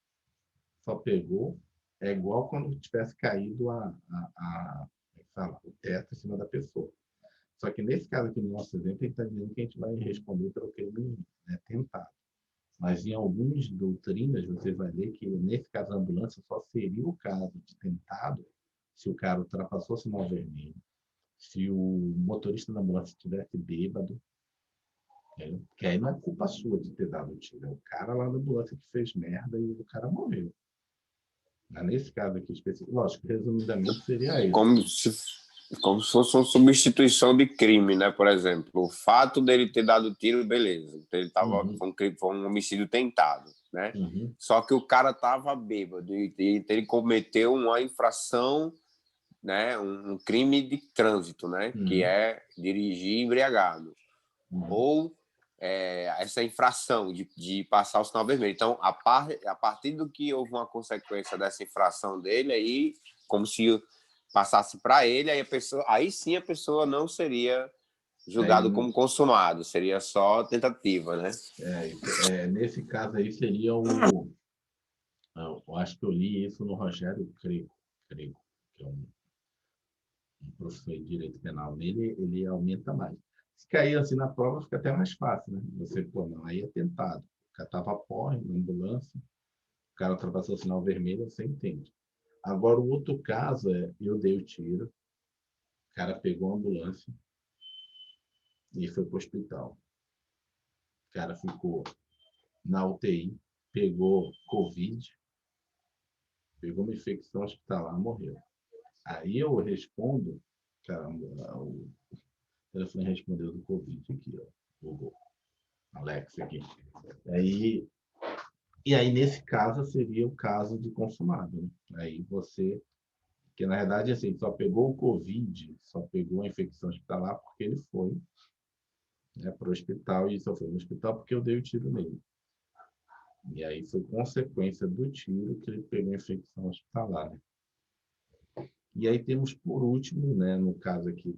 é igual quando tivesse caído o teto em cima da pessoa. Só que nesse caso aqui, no nosso exemplo, ele está dizendo que a gente vai responder pelo crime, né, tentado. Mas em algumas doutrinas, você vai ver que, nesse caso, a ambulância só seria o caso de tentado se o cara ultrapassou o sinal vermelho, se o motorista da ambulância estivesse bêbado, que aí não é culpa sua de ter dado o tiro. É o cara lá da ambulância que fez merda e o cara morreu. Mas nesse caso aqui específico, lógico, resumidamente, seria isso. Como se fosse uma substituição de crime, né? Por exemplo, o fato dele ter dado tiro, beleza. Ele foi um homicídio tentado, né? Só que o cara estava bêbado e ele cometeu uma infração, né? Um crime de trânsito, né? Que é dirigir embriagado. Ou essa infração de passar o sinal vermelho. Então, a partir do que houve uma consequência dessa infração dele, aí, como se passasse para ele, aí sim a pessoa não seria julgado como consumado, seria só tentativa, né? Nesse caso aí seria eu acho que eu li isso no Rogério Crego, que é um professor de direito penal. Nele, ele aumenta mais. Se cair assim na prova, fica até mais fácil, né? Você, pô, não, aí é tentado. O cara tava porre na ambulância, o cara ultrapassou o sinal vermelho, você entende. Agora, o outro caso eu dei o tiro, o cara pegou a ambulância e foi para o hospital. O cara ficou na UTI, pegou Covid, pegou uma infecção hospitalar, morreu. Aí eu respondo, caramba, o telefone respondeu do Covid aqui, ó, Google, Alex aqui. E aí, nesse caso, seria o caso de consumado, né? Aí você, que na verdade, assim, só pegou o Covid, só pegou a infecção hospitalar porque ele foi, né, para o hospital e só foi no hospital porque eu dei o tiro nele. E aí foi consequência do tiro que ele pegou a infecção hospitalar, né? E aí temos, por último, né, no caso aqui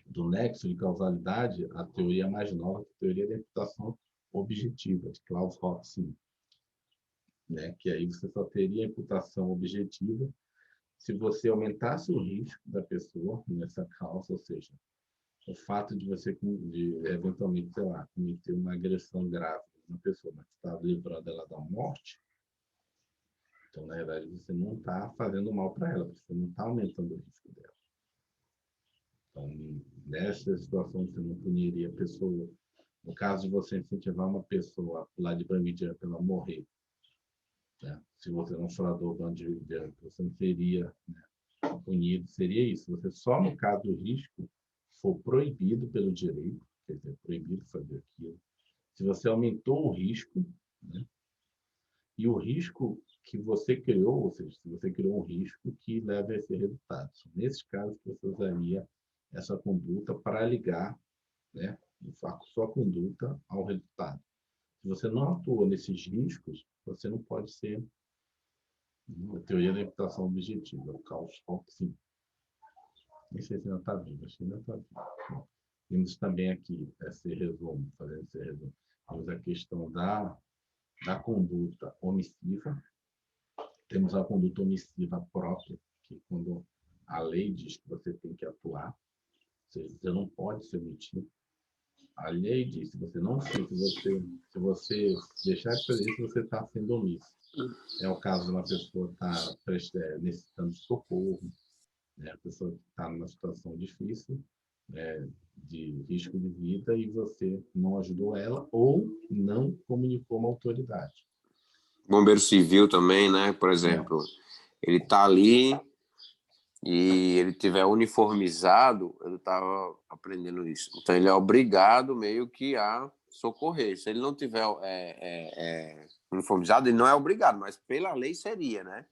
do nexo de causalidade, a teoria mais nova, a teoria da imputação objetiva, de Klaus Hoffmann, né? Que aí você só teria a imputação objetiva se você aumentasse o risco da pessoa nessa causa, ou seja, o fato de você, eventualmente, sei lá, cometer uma agressão grave na pessoa, mas está livrando ela da morte, então, na verdade, você não está fazendo mal para ela, você não está aumentando o risco dela. Então, nessa situação, você não puniria a pessoa. No caso de você incentivar uma pessoa a pular de bungee jump, ela morrer, né? Se você não fraudou o bungee jump, você não seria, né, punido. Seria isso. Você só no caso do risco for proibido pelo direito, quer dizer, proibido de fazer aquilo. Se você aumentou o risco, né, e o risco que você criou, ou seja, se você criou um risco que leva a esse resultado. Nesses casos, você usaria essa conduta para ligar, né, a sua conduta ao resultado. Se você não atua nesses riscos, você não pode ser a teoria da imputação objetiva, o Klaus Hoffmann. Nem sei se ainda está vivo, acho que ainda está vivo. Temos também aqui esse resumo, fazendo esse resumo. Temos a questão da conduta omissiva. Temos a conduta omissiva própria, que quando a lei diz que você tem que atuar, ou seja, você não pode se omitir. A lei diz, se você deixar de fazer isso, você está sendo omisso. É o caso de uma pessoa que está necessitando de socorro, né? A pessoa que está numa situação difícil, de risco de vida, e você não ajudou ela ou não comunicou uma autoridade. Bombeiro civil também, né? Por exemplo, ele está ali e ele tiver uniformizado, eu estava aprendendo isso. Então ele é obrigado meio que a socorrer. Se ele não tiver uniformizado, ele não é obrigado, mas pela lei seria, né?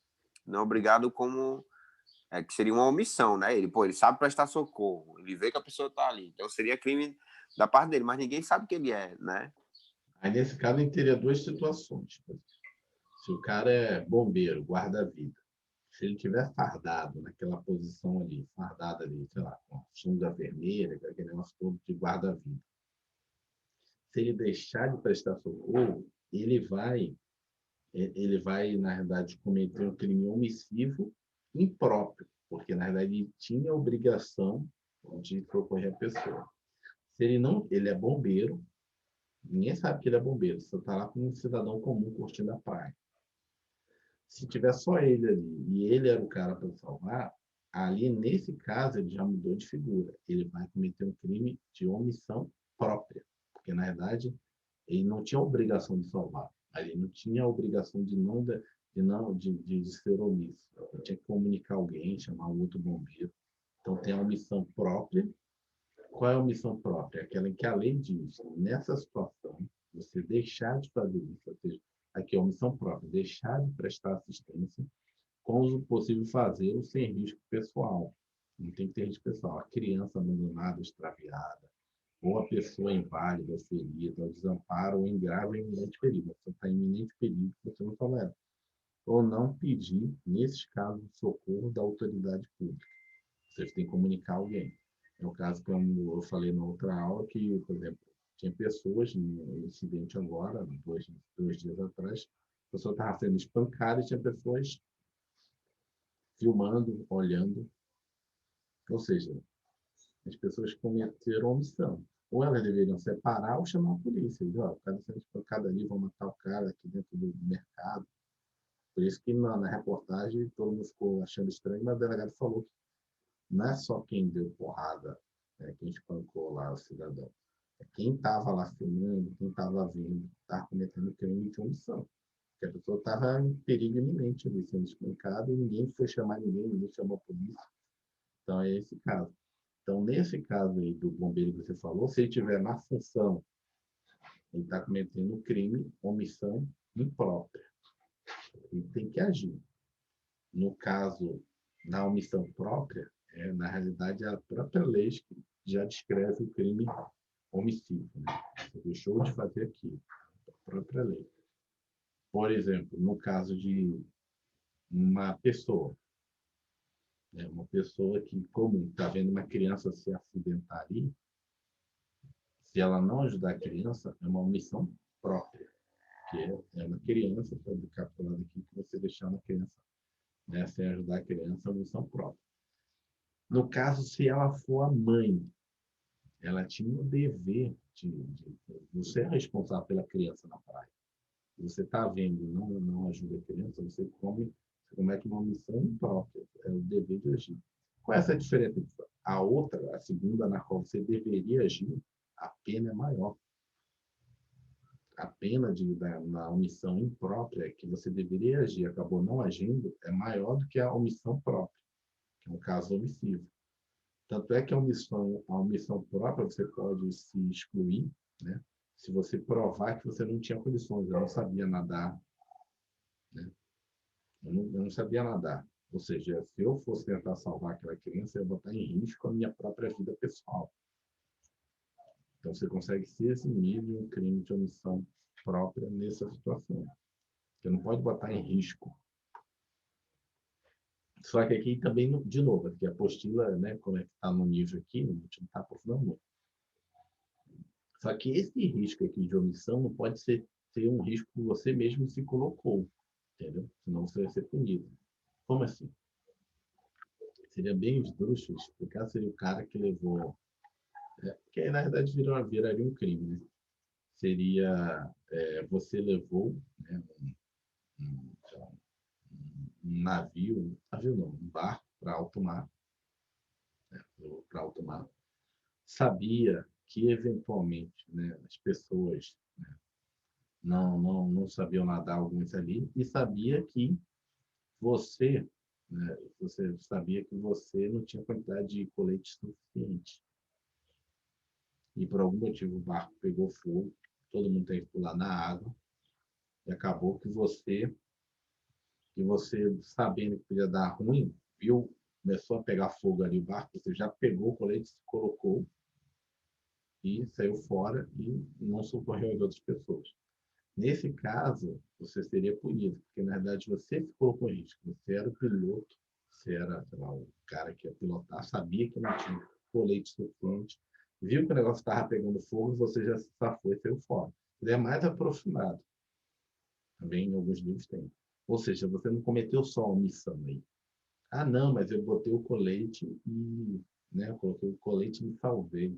Não é obrigado como que seria uma omissão, né? Ele sabe prestar socorro, ele vê que a pessoa está ali, então seria crime da parte dele, mas ninguém sabe que ele é, né? Aí nesse caso ele teria duas situações. Se o cara é bombeiro, guarda-vida, se ele tiver fardado naquela posição ali, fardado ali, sei lá, com a sunga vermelha, aquele negócio todo de guarda-vida, se ele deixar de prestar socorro, ele vai, na verdade, cometer um crime omissivo impróprio, porque, na verdade, ele tinha a obrigação de socorrer a pessoa. Se ele não, ele é bombeiro, ninguém sabe que ele é bombeiro, você está lá como um cidadão comum curtindo a praia. Se tiver só ele ali e ele era o cara para salvar, ali, nesse caso, ele já mudou de figura. Ele vai cometer um crime de omissão própria, porque, na verdade, ele não tinha a obrigação de salvar. Ele não tinha a obrigação de ser omisso. Ele tinha que comunicar alguém, chamar um outro bombeiro. Então, tem a omissão própria. Qual é a omissão própria? Aquela em que a lei diz, nessa situação, você deixar de fazer isso, ou seja, aqui é a omissão própria, deixar de prestar assistência, quando possível fazê-lo sem risco pessoal. Não tem que ter risco pessoal. A criança abandonada, extraviada, ou a pessoa inválida, ou ferida, ou desamparo, ou em grave ou iminente perigo. Você está em iminente perigo, você não tolera. Ou não pedir, nesses casos, o socorro da autoridade pública. Você tem que comunicar alguém. É o caso que eu falei na outra aula, que, por exemplo, tinha pessoas, no incidente agora, dois dias atrás, a pessoa estava sendo espancada e tinha pessoas filmando, olhando. Ou seja, as pessoas cometeram omissão. Ou elas deveriam separar ou chamar a polícia. Dizer, ó, o cara sendo espancado ali, vão matar o cara aqui dentro do mercado. Por isso que na reportagem todo mundo ficou achando estranho, mas o delegado falou que não é só quem deu porrada, quem espancou lá o cidadão. É quem estava lá filmando, quem estava vendo, estava cometendo crime de omissão. Porque a pessoa estava em perigo iminente ali, sendo espancada, e ninguém foi chamar ninguém, ninguém chamou a polícia. Então, é esse caso. Então, nesse caso aí do bombeiro que você falou, se ele tiver na função, ele está cometendo um crime, omissão imprópria. Ele tem que agir. No caso, na omissão própria, na realidade, é a própria lei que já descreve o crime homicídio. Né? Você deixou de fazer aquilo, a própria lei. Por exemplo, no caso de uma pessoa, uma pessoa que, comum, está vendo uma criança se acidentar ali, se ela não ajudar a criança, é uma omissão própria, que é uma criança, para do capitulado aqui, que você deixar uma criança, sem ajudar a criança, é uma omissão própria. No caso, se ela for a mãe, ela tinha o dever de você é responsável pela criança na praia. Você está vendo, não ajuda a criança, você comete uma omissão imprópria, é o dever de agir. Qual é essa diferença? A outra, a segunda, na qual você deveria agir, a pena é maior. A pena na omissão imprópria, que você deveria agir, acabou não agindo, é maior do que a omissão própria, que é um caso omissivo. Tanto é que a omissão própria você pode se excluir, né? Se você provar que você não tinha condições, eu não sabia nadar, né? Eu não sabia nadar. Ou seja, se eu fosse tentar salvar aquela criança, eu ia botar em risco a minha própria vida pessoal. Então, você consegue se eximir de um crime de omissão própria nessa situação. Você não pode botar em risco. Só que aqui também, de novo, aqui a apostila, né, como é que está no nível aqui, a gente não está aprofundando muito. Só que esse risco aqui de omissão não pode ser um risco que você mesmo se colocou, entendeu? Senão você vai ser punido. Como assim? Seria bem esdrúxulo explicar, seria o cara que levou... que aí, na verdade, viraria um crime, né? Seria, você levou, né, um, um navio não, um barco para alto mar, né, para alto mar, sabia que, eventualmente, né, as pessoas, né, não sabiam nadar, alguns ali, e sabia que você sabia que você não tinha quantidade de colete suficiente. E por algum motivo o barco pegou fogo, todo mundo tem que pular na água, e acabou que você, sabendo que podia dar ruim, viu, começou a pegar fogo ali o barco, você já pegou o colete, se colocou e saiu fora e não socorreu as outras pessoas. Nesse caso, você seria punido, porque na verdade você se colocou em risco. Você era o piloto, você era, sei lá, o cara que ia pilotar, sabia que não tinha colete suficiente, viu que o negócio estava pegando fogo, você já se safou e saiu fora. Ele é mais aprofundado. Também em alguns livros tem. Ou seja, você não cometeu só a omissão aí. Ah, não, mas eu botei o colete e, né, eu coloquei o colete e me salvei.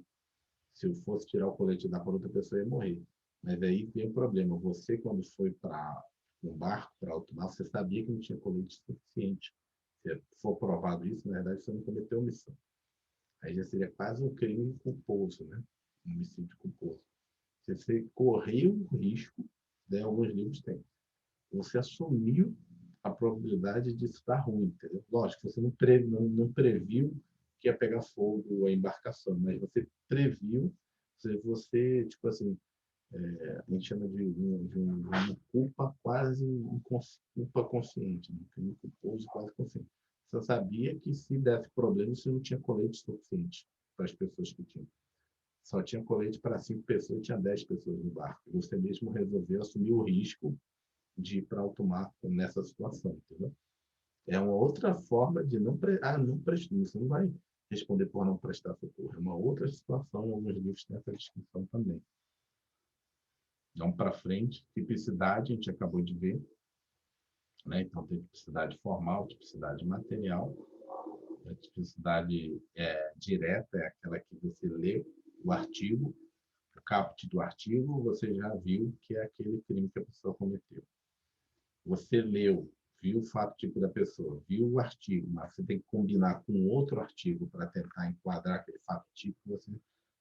Se eu fosse tirar o colete e dar para outra pessoa, eu ia morrer. Mas aí vem o problema. Você, quando foi para um barco, para alto mar, você sabia que não tinha colete suficiente. Se for provado isso, na verdade, você não cometeu omissão. Aí já seria quase um crime culposo, né? Um homicídio culposo. Você correu o risco, né? Alguns livros têm. Você assumiu a probabilidade disso dar ruim, entendeu? Lógico, você não previu que ia pegar fogo a embarcação, mas você previu, você tipo assim, a gente chama de uma culpa quase culpa consciente, né? Um crime culposo quase consciente. Você sabia que se desse problema, você não tinha colete suficiente para as pessoas que tinham. Só tinha colete para 5 pessoas, tinha 10 pessoas no barco. Você mesmo resolveu assumir o risco de ir para alto mar nessa situação, entendeu? É uma outra forma de não prestar. Você não vai responder por não prestar socorro. É uma outra situação, em alguns livros tem essa descrição também. Vamos para frente. Tipicidade, a gente acabou de ver. Né? Então, tem tipicidade formal, tipicidade material. A tipicidade direta é aquela que você lê o artigo, o caput do artigo, você já viu que é aquele crime que a pessoa cometeu. Você leu, viu o fato tipo da pessoa, viu o artigo, mas você tem que combinar com outro artigo para tentar enquadrar aquele fato tipo, você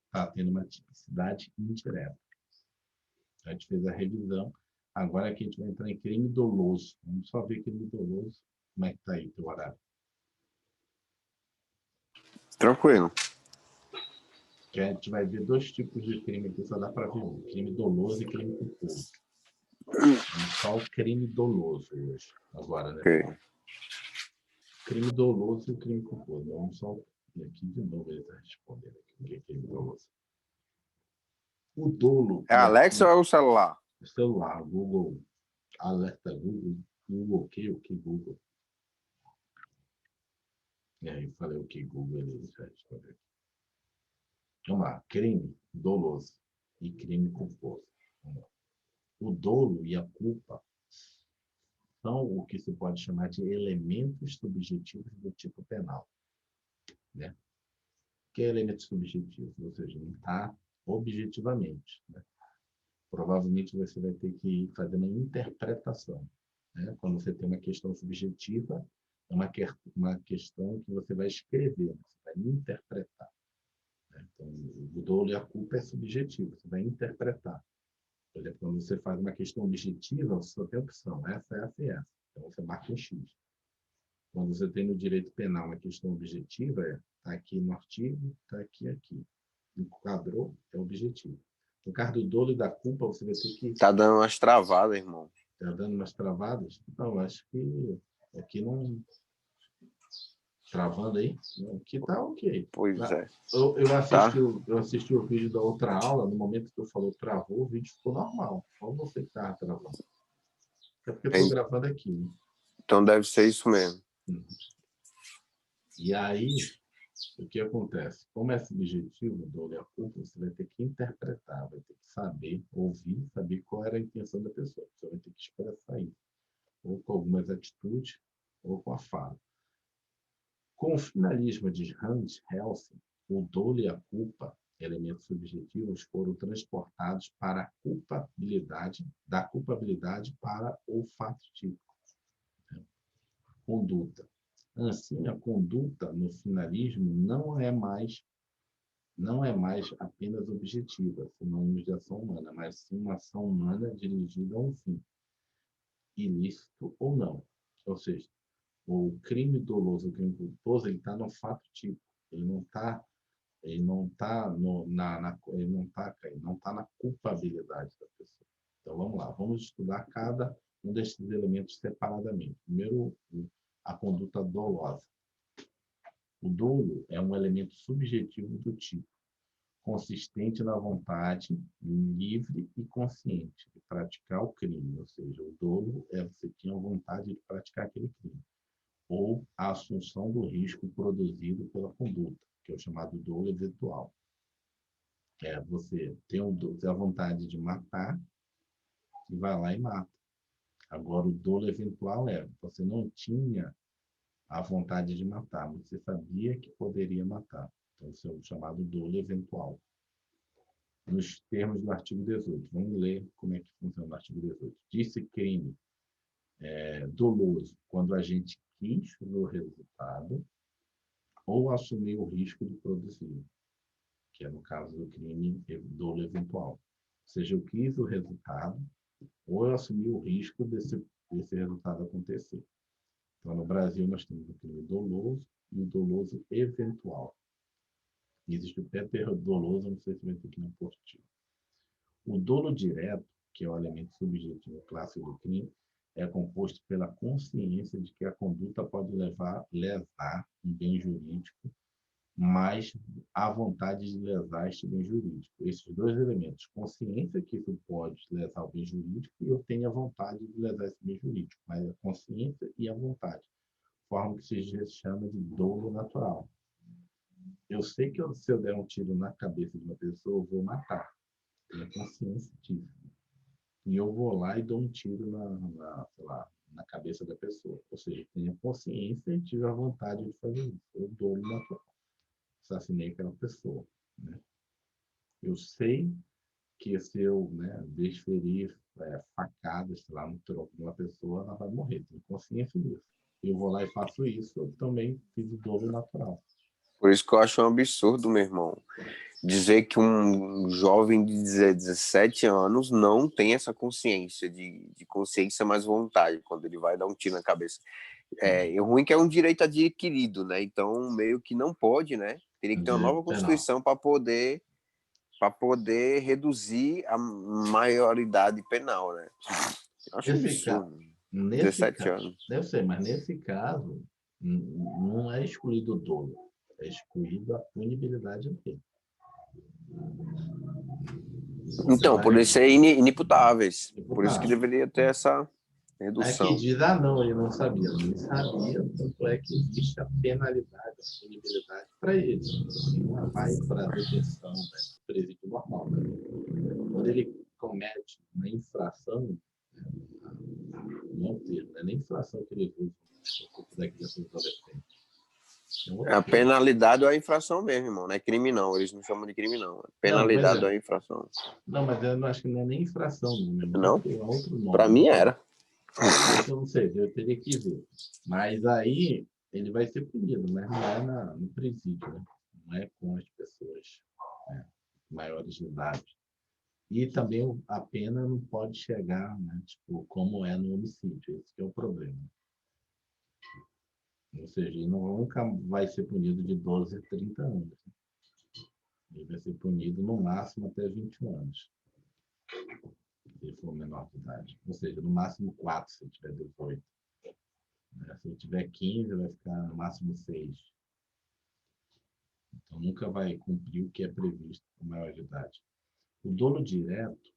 está tendo uma tipicidade indireta. A gente fez a revisão, agora aqui a gente vai entrar em crime doloso. Vamos só ver crime doloso, como é que está aí o teu horário. Tranquilo. Que a gente vai ver 2 tipos de crime aqui, só dá para ver um: crime doloso e crime culposo. Só o crime doloso hoje, agora, né? Okay. Crime doloso e crime culposo. Vamos só aqui de novo ele está respondendo aqui o que é crime doloso. O dolo. É a Alexa ou é o celular? O celular, Google, alerta Google, Google o que Google. E aí eu falei o que Google, ele já respondeu. Vamos lá, crime doloso e crime culposo. Vamos lá. O dolo e a culpa são o que se pode chamar de elementos subjetivos do tipo penal. Né? Que é elemento subjetivo? Ou seja, não está objetivamente. Né? Provavelmente você vai ter que fazer uma interpretação. Né? Quando você tem uma questão subjetiva, é uma questão que você vai escrever, você vai interpretar. Né? Então, o dolo e a culpa é subjetivo, você vai interpretar. Por exemplo, quando você faz uma questão objetiva, você só tem opção, essa e essa. Então, você marca um X. Quando você tem no direito penal uma questão objetiva, está aqui no artigo, está aqui. Enquadrou, é objetivo. No caso do dolo e da culpa, você vai ter que... Tá dando umas travadas, irmão. Tá dando umas travadas? Não, acho que aqui não... Travando aí? Aqui tá ok. Pois é. Eu assisti o vídeo da outra aula, no momento que eu falou travou, o vídeo ficou normal. Só você que estava travando. É porque eu estou gravando aqui. Né? Então deve ser isso mesmo. E aí, o que acontece? Como é subjetivo, o dolo e a culpa, você vai ter que interpretar, vai ter que saber, ouvir, saber qual era a intenção da pessoa. Você vai ter que expressar isso. Ou com algumas atitudes, ou com a fala. Com o finalismo de Hans Kelsen, o dolo e a culpa, elementos subjetivos, foram transportados para a culpabilidade, da culpabilidade para o fato típico. Conduta. Assim, a conduta no finalismo não é mais apenas objetiva, sinônimos de ação humana, mas sim uma ação humana dirigida a um fim, ilícito ou não. Ou seja, o crime doloso, o crime culposo, ele está no fato típico, ele não está na culpabilidade da pessoa. Então vamos lá, vamos estudar cada um desses elementos separadamente. Primeiro, a conduta dolosa. O dolo é um elemento subjetivo do tipo consistente na vontade livre e consciente de praticar o crime, ou seja, o dolo é você tinha vontade de praticar aquele crime, ou a assunção do risco produzido pela conduta, que é o chamado dolo eventual. Você tem a vontade de matar e vai lá e mata. Agora, o dolo eventual você não tinha a vontade de matar, mas você sabia que poderia matar. Então, isso é o chamado dolo eventual. Nos termos do artigo 18. Vamos ler como é que funciona o artigo 18. Disse crime doloso quando a gente quis o resultado ou assumiu o risco de produzir, que é no caso do crime dolo eventual. Ou seja, eu quis o resultado ou eu assumi o risco desse resultado acontecer. Então, no Brasil, nós temos o crime doloso e o doloso eventual. Existe o até doloso, não sei se vai ter aqui na apostila. O dolo direto, que é o elemento subjetivo clássico do crime, é composto pela consciência de que a conduta pode lesar um bem jurídico, mas a vontade de lesar este bem jurídico. Esses dois elementos, consciência que isso pode lesar o bem jurídico, e eu tenho a vontade de lesar esse bem jurídico, mas a consciência e a vontade, forma que se chama de dolo natural. Eu sei que se eu der um tiro na cabeça de uma pessoa, eu vou matar. Tenho consciência disso. E eu vou lá e dou um tiro sei lá, na cabeça da pessoa. Ou seja, tenho consciência e tive a vontade de fazer isso. Eu dou natural. Assassinei aquela pessoa. Né? Eu sei que se eu, né, desferir facadas, sei lá, no tronco de uma pessoa, ela vai morrer. Tenho consciência disso. Eu vou lá e faço isso, eu também fiz o dolo natural. Por isso que eu acho um absurdo, meu irmão, dizer que um jovem de 17 anos não tem essa consciência de consciência mais vontade quando ele vai dar um tiro na cabeça. O ruim é que é um direito adquirido, né? Então, meio que não pode, né? Teria que ter uma nova Constituição para poder reduzir a maioridade penal, né? Acho absurdo. 17 anos. Eu sei, mas nesse caso, não é excluído o dolo, é excluído a punibilidade dele. Então, por isso ser inimputáveis. Por isso que deveria ter essa redução. Aqui diz, não, ele não sabia. Ele sabia, tanto é que existe a penalidade, a punibilidade para ele. Ele não vai para a detenção, né, presídio normal. Né? Quando ele comete uma infração, não é nem infração que ele usa da criança e adolescente. A penalidade é a infração mesmo, irmão. Não é crime, não. Eles não chamam de crime, não. Penalidade é a infração. Não, mas eu não acho que não é nem infração. Não? É outro nome. Para mim era. Eu não sei, eu teria que ver. Mas aí ele vai ser punido, mas não é no presídio, né? Não é com as pessoas, né, maiores de idade. E também a pena não pode chegar, né, tipo, como é no homicídio. Esse que é o problema. Ou seja, ele nunca vai ser punido de 12 a 30 anos. Ele vai ser punido no máximo até 21 anos. Se ele for menor de idade. Ou seja, no máximo 4, se ele tiver 18. Se ele tiver 15, vai ficar no máximo 6. Então, nunca vai cumprir o que é previsto com maior de idade. O dolo direto,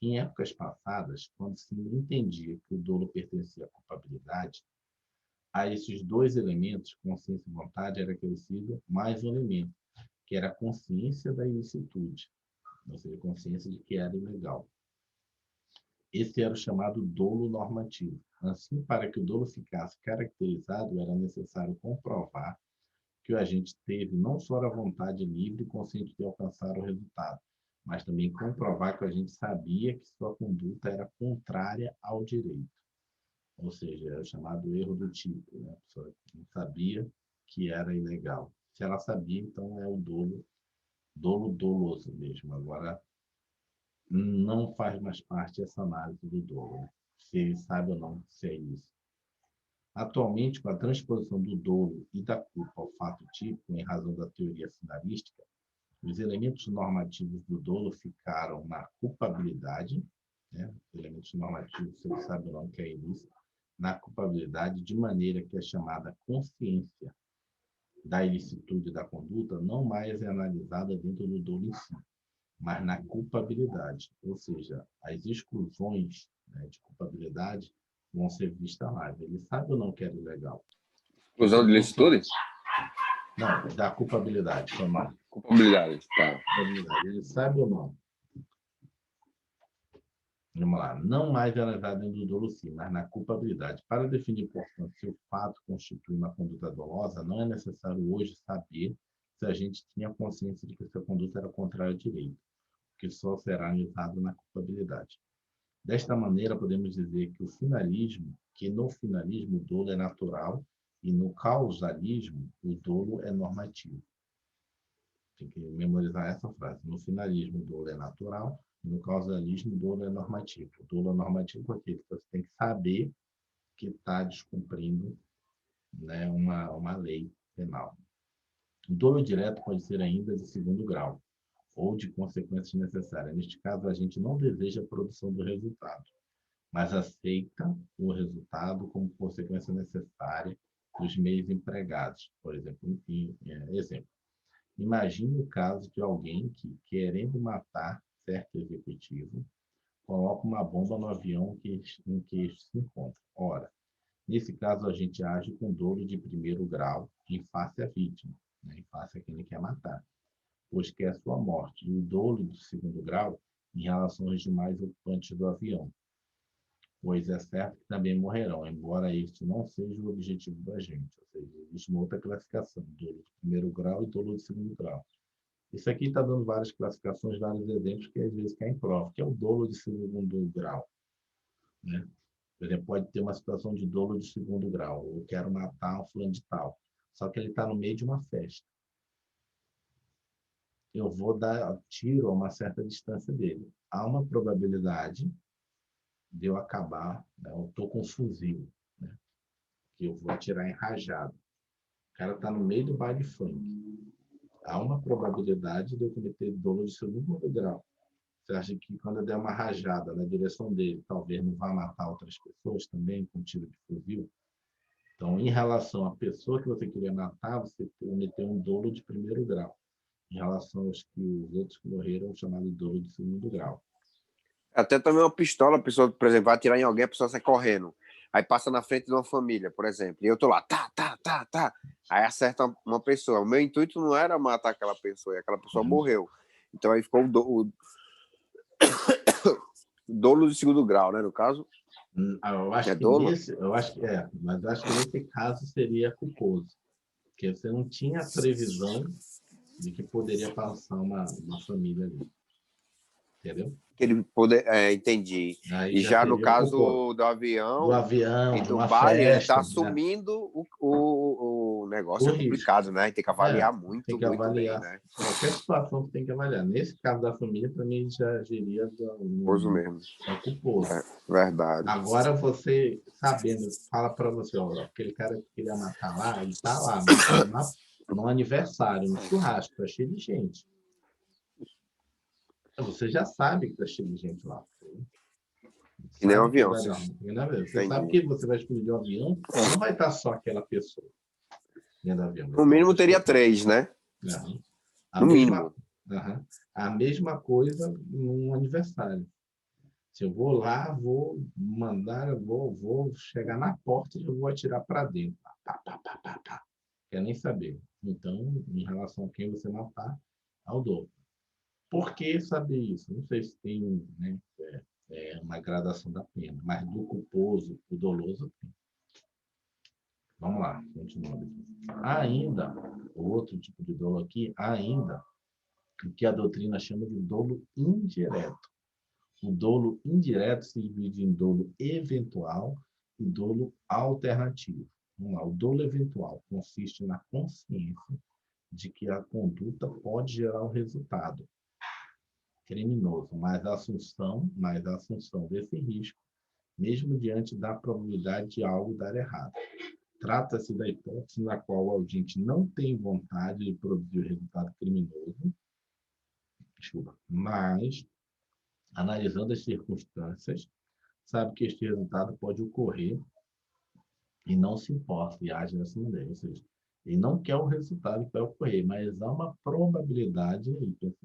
em épocas passadas, quando se entendia que o dolo pertencia à culpabilidade, a esses dois elementos, consciência e vontade, era acrescido mais um elemento, que era a consciência da ilicitude, ou seja, a consciência de que era ilegal. Esse era o chamado dolo normativo. Assim, para que o dolo ficasse caracterizado, era necessário comprovar que o agente teve não só a vontade livre e consciente de alcançar o resultado, mas também comprovar que o agente sabia que sua conduta era contrária ao direito. Ou seja, é o chamado erro do tipo, né? A pessoa não sabia que era ilegal. Se ela sabia, então é o dolo doloso mesmo. Agora, não faz mais parte essa análise do dolo, né? Se ele sabe ou não se é isso. Atualmente, com a transposição do dolo e da culpa ao fato típico, em razão da teoria finalística, os elementos normativos do dolo ficaram na culpabilidade, né? Elementos normativos, se ele sabe ou não que é ilícito, na culpabilidade, de maneira que a chamada consciência da ilicitude da conduta não mais é analisada dentro do dolo em si, mas na culpabilidade, ou seja, as exclusões, né, de culpabilidade vão ser vistas lá. Ele sabe ou não que era ilegal? Exclusão de ilicitude? Não, da culpabilidade. Culpabilidade, tá. Ele sabe ou não? Vamos lá. Não mais analisado dentro do dolo sim, mas na culpabilidade. Para definir, portanto, se o fato constitui uma conduta dolosa, não é necessário hoje saber se a gente tinha consciência de que essa conduta era contrária ao direito, que só será analisado na culpabilidade. Desta maneira, podemos dizer que no finalismo o dolo é natural e no causalismo o dolo é normativo. Tem que memorizar essa frase. No finalismo o dolo é natural e no causalismo o dolo é normativo. O dolo é normativo porque você tem que saber que está descumprindo, né, uma lei penal. O dolo direto pode ser ainda de segundo grau ou de consequências necessárias. Neste caso, a gente não deseja a produção do resultado, mas aceita o resultado como consequência necessária dos meios empregados. Por exemplo, exemplo, imagine o caso de alguém que, querendo matar certo executivo, coloca uma bomba no avião em que este se encontra. Ora, nesse caso, a gente age com dolo de primeiro grau em face à vítima, né? Em face a quem ele quer matar, pois quer a sua morte, e o dolo de segundo grau em relação aos demais ocupantes do avião, pois é certo que também morrerão, embora este não seja o objetivo da gente. Ou seja, existe uma outra classificação, dolo de primeiro grau e dolo de segundo grau. Isso aqui está dando várias classificações, vários exemplos que às vezes caem em prova, que é o dolo de segundo grau, né? Por exemplo, pode ter uma situação de dolo de segundo grau. Eu quero matar um fulano de tal. Só que ele está no meio de uma festa. Eu vou dar tiro a uma certa distância dele. Há uma probabilidade de eu acabar, né? Eu estou com um fuzil, né? Que eu vou atirar em rajada. O cara está no meio do baile funk. Há uma probabilidade de eu cometer dolo de segundo grau. Você acha que quando eu der uma rajada na direção dele, talvez não vá matar outras pessoas também com tiro de fuzil? Então, em relação à pessoa que você queria matar, você cometeu um dolo de primeiro grau. Em relação aos que os outros que morreram, chamado de dolo de segundo grau. Até também uma pistola, a pessoa, por exemplo, vai atirar em alguém, a pessoa sai correndo. Aí passa na frente de uma família, por exemplo, e eu tô lá, tá. Aí acerta uma pessoa. O meu intuito não era matar aquela pessoa, e aquela pessoa morreu. Então aí ficou o dolo de segundo grau, né, no caso. Eu acho que dolo? mas acho que nesse caso seria culposo, porque você não tinha previsão de que poderia passar uma família ali, entendeu? Que ele poder, entendi. Aí E já já no seria o culposo. caso do Do avião avião, e de do uma baile, ele está festa, né? assumindo o O negócio, é risco. complicado, né? Tem que avaliar Tem muito, que muito bem, avaliar. né? Qualquer situação que tem que avaliar. Nesse caso da família, para mim, já diria Culposo mesmo. culposo. Verdade. Agora, você sabendo, fala para você, ó, aquele cara que queria matar lá, ele tá lá, mas tá no aniversário, no churrasco, tá cheio de gente. Você já sabe que tá cheio de gente lá. E nem um Sabe que avião. vai dar ruim. Você sabe Entendi. que você vai explodir o avião, não vai estar só aquela pessoa dentro do avião. No mínimo teria 3, né? Uhum. A No mesma, mínimo. uhum. A mesma coisa num aniversário. Se eu vou lá, vou mandar, vou chegar na porta e eu vou atirar para dentro. Pá, pá, pá, pá, pá. Quer nem saber. Então, em relação a quem você matar, ao dobro. Por que saber isso? Não sei se tem, né, uma gradação da pena, mas do culposo, o doloso tem. Vamos lá, continuando. Ainda, outro tipo de dolo aqui, ainda, o que a doutrina chama de dolo indireto. O dolo indireto se divide em dolo eventual e dolo alternativo. Vamos lá, o dolo eventual consiste na consciência de que a conduta pode gerar um resultado criminoso, mas a assunção desse risco, mesmo diante da probabilidade de algo dar errado. Trata-se da hipótese na qual o agente não tem vontade de produzir o resultado criminoso, mas, analisando as circunstâncias, sabe que este resultado pode ocorrer e não se importa e age dessa maneira. Ou seja, ele não quer o resultado que vai ocorrer, mas há uma probabilidade,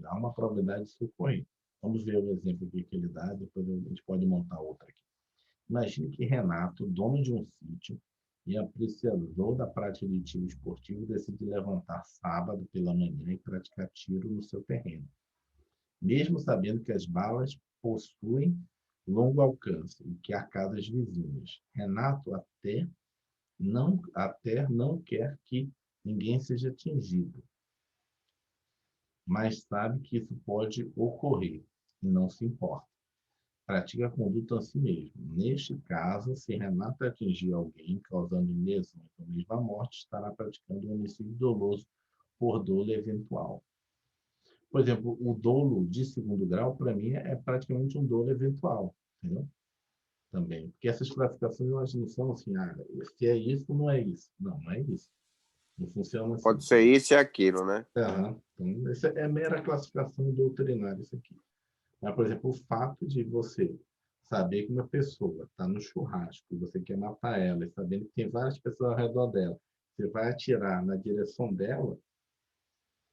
há uma probabilidade de isso ocorrer. Vamos ver o exemplo que ele dá, depois a gente pode montar outra aqui. Imagine que Renato, dono de um sítio e apreciador da prática de tiro esportivo, decide levantar sábado pela manhã e praticar tiro no seu terreno, mesmo sabendo que as balas possuem longo alcance e que há casas vizinhas. Renato até não quer que ninguém seja atingido, mas sabe que isso pode ocorrer e não se importa. Pratica a conduta a si mesmo. Neste caso, se Renato atingir alguém, causando lesões ou mesmo a morte, estará praticando um homicídio doloso por dolo eventual. Por exemplo, o dolo de segundo grau, para mim, é praticamente um dolo eventual, entendeu? Também. Porque essas classificações, elas não são assim, se é isso, não é isso. Não, não é isso. Não funciona assim. Pode ser isso e aquilo, né? Uhum. Então, essa é mera classificação doutrinária, isso aqui. Mas, por exemplo, o fato de você saber que uma pessoa está no churrasco e você quer matar ela, e sabendo que tem várias pessoas ao redor dela, você vai atirar na direção dela,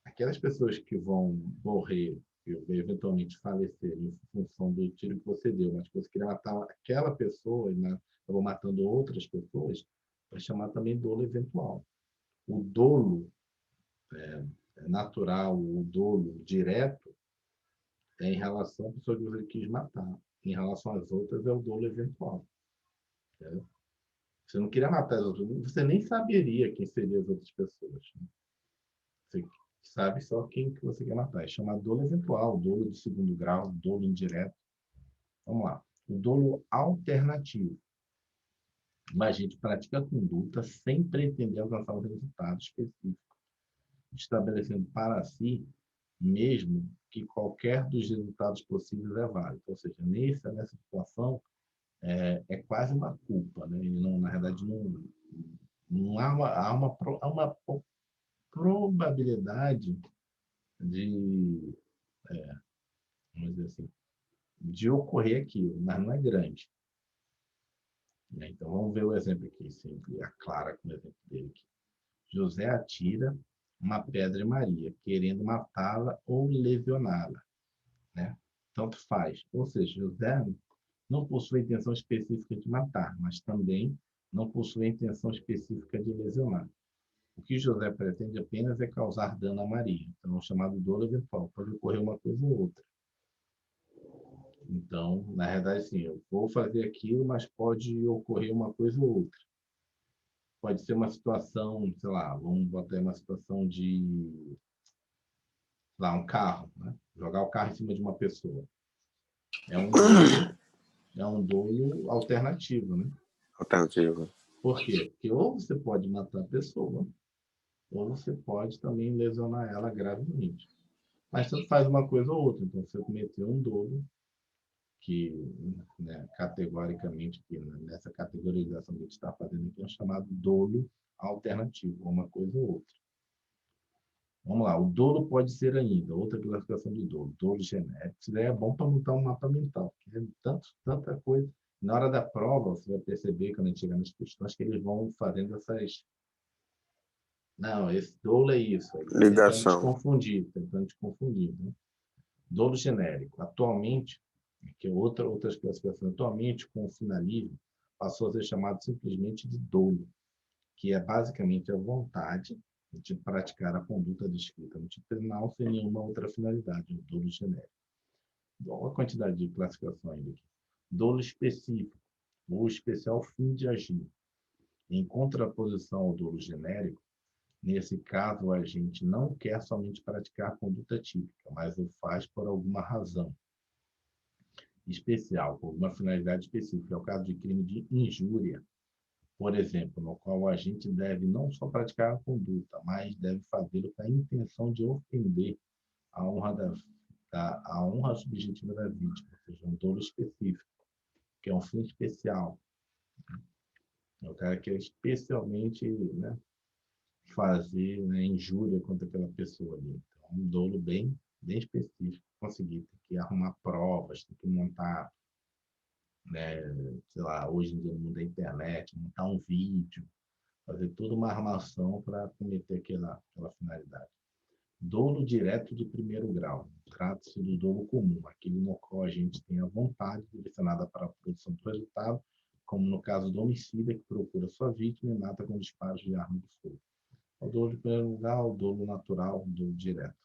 aquelas pessoas que vão morrer, que eventualmente falecer em função do tiro que você deu, mas que você queria matar aquela pessoa e acabou matando outras pessoas, vai chamar também dolo eventual. O dolo natural, o dolo direto, é em relação à pessoa que você quis matar. Em relação às outras, é o dolo eventual. Entendeu? Você não queria matar as outras, você nem saberia quem seriam as outras pessoas. Né? Você sabe só quem que você quer matar. É chamado dolo eventual, dolo de segundo grau, dolo indireto. Vamos lá. O dolo alternativo. A gente pratica a conduta sem pretender alcançar um resultado específico, estabelecendo para si mesmo que qualquer dos resultados possíveis é válido. Ou seja, nessa situação, é quase uma culpa. Né? Não, na verdade, não há uma probabilidade de, vamos dizer assim, de ocorrer aquilo, mas não é grande. Né? Então, vamos ver o exemplo aqui, sempre a Clara com o exemplo dele aqui. José atira uma pedra em Maria, querendo matá-la ou lesioná-la. Né? Tanto faz. Ou seja, José não possui a intenção específica de matar, mas também não possui a intenção específica de lesionar. O que José pretende apenas é causar dano a Maria. Então, o chamado dolo eventual. Pode ocorrer uma coisa ou outra. Então, na verdade, sim, eu vou fazer aquilo, mas pode ocorrer uma coisa ou outra. Pode ser uma situação, sei lá, vamos botar uma situação de, sei lá, um carro, né? Jogar o carro em cima de uma pessoa. É um dolo alternativo, né? Alternativo. Por quê? Porque ou você pode matar a pessoa, ou você pode também lesionar ela gravemente. Mas tanto faz uma coisa ou outra. Então, você cometeu um dolo que, né, categoricamente, que nessa categorização que a gente está fazendo aqui, é chamado dolo alternativo, uma coisa ou outra. Vamos lá, o dolo pode ser ainda, outra classificação de dolo genérico. Isso daí é bom para montar um mapa mental, porque é tanta coisa. Na hora da prova, você vai perceber, quando a gente chegar nas questões, que eles vão fazendo essas... Não, esse dolo é isso. Aí, Ligação. tentando te confundir. Né? Dolo genérico. Atualmente, que é outras classificações, atualmente, com o finalismo, passou a ser chamado simplesmente de dolo, que é basicamente a vontade de praticar a conduta descrita no tipo penal sem nenhuma outra finalidade, o dolo genérico. Olha a quantidade de classificações aqui. Dolo específico, ou especial fim de agir. Em contraposição ao dolo genérico, nesse caso, o agente não quer somente praticar a conduta típica, mas o faz por alguma razão especial, por alguma finalidade específica. É o caso de crime de injúria, por exemplo, no qual o agente deve não só praticar a conduta, mas deve fazê-lo com a intenção de ofender a honra, a honra subjetiva da vítima, ou seja, um dolo específico, que é um fim especial. É o cara que quer especialmente, né, fazer, né, injúria contra aquela pessoa ali. Então, um dolo bem específico. Conseguir, tem que arrumar provas, tem que montar, né, sei lá, hoje em dia no mundo da internet, montar um vídeo, fazer toda uma armação para cometer aquela finalidade. Dolo direto de primeiro grau. Trata-se do dolo comum, aquele no qual a gente tem a vontade direcionada para a produção do resultado, como no caso do homicida que procura sua vítima e mata com disparos de arma de fogo. O dolo de primeiro lugar, o dolo natural, o dolo direto.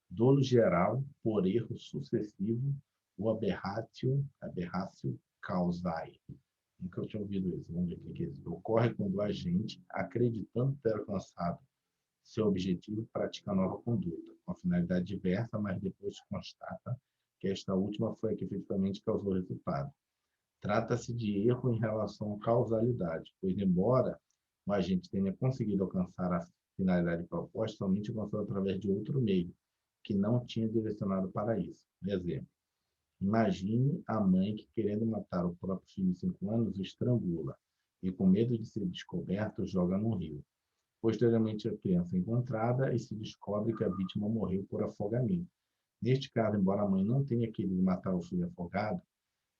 Dolo geral, por erro sucessivo, o aberratio causae. Nunca eu tinha ouvido isso. Vamos ver o que é isso. Ocorre quando o agente, acreditando ter alcançado seu objetivo, pratica nova conduta, com finalidade diversa, mas depois constata que esta última foi a que efetivamente causou o resultado. Trata-se de erro em relação à causalidade, pois, embora o agente tenha conseguido alcançar a finalidade proposta, somente alcançou através de outro meio, que não tinha direcionado para isso. Por exemplo, imagine a mãe que, querendo matar o próprio filho de 5 anos, o estrangula e, com medo de ser descoberto, joga no rio. Posteriormente, a criança é encontrada e se descobre que a vítima morreu por afogamento. Neste caso, embora a mãe não tenha querido matar o filho afogado,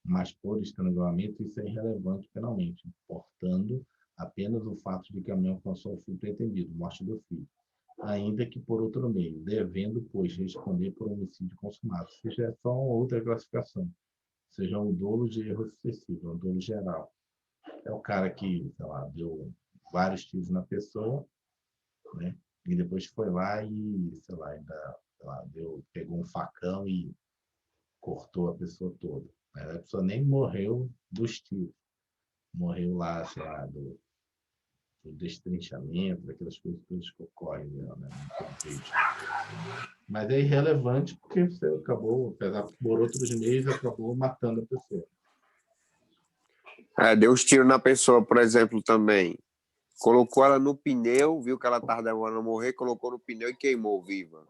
mas por estrangulamento isso é irrelevante penalmente, importando apenas o fato de que a mãe alcançou o fim pretendido, morte do filho, ainda que por outro meio, devendo, pois, responder por homicídio consumado. Seja é só outra classificação, seja um dolo de erro sucessivo, um dolo geral. É o cara que, sei lá, deu vários tiros na pessoa, né? E depois foi lá e, sei lá, ainda, sei lá, pegou um facão e cortou a pessoa toda. A pessoa nem morreu dos tiros. Morreu lá, sei lá, do destrinchamento, daquelas coisas todas que ocorrem, né? Mas é irrelevante porque você acabou, apesar por outros meios, acabou matando a pessoa. Deu os tiros na pessoa, por exemplo, também. Colocou ela no pneu, viu que ela estava demorando a morrer, colocou no pneu e queimou viva.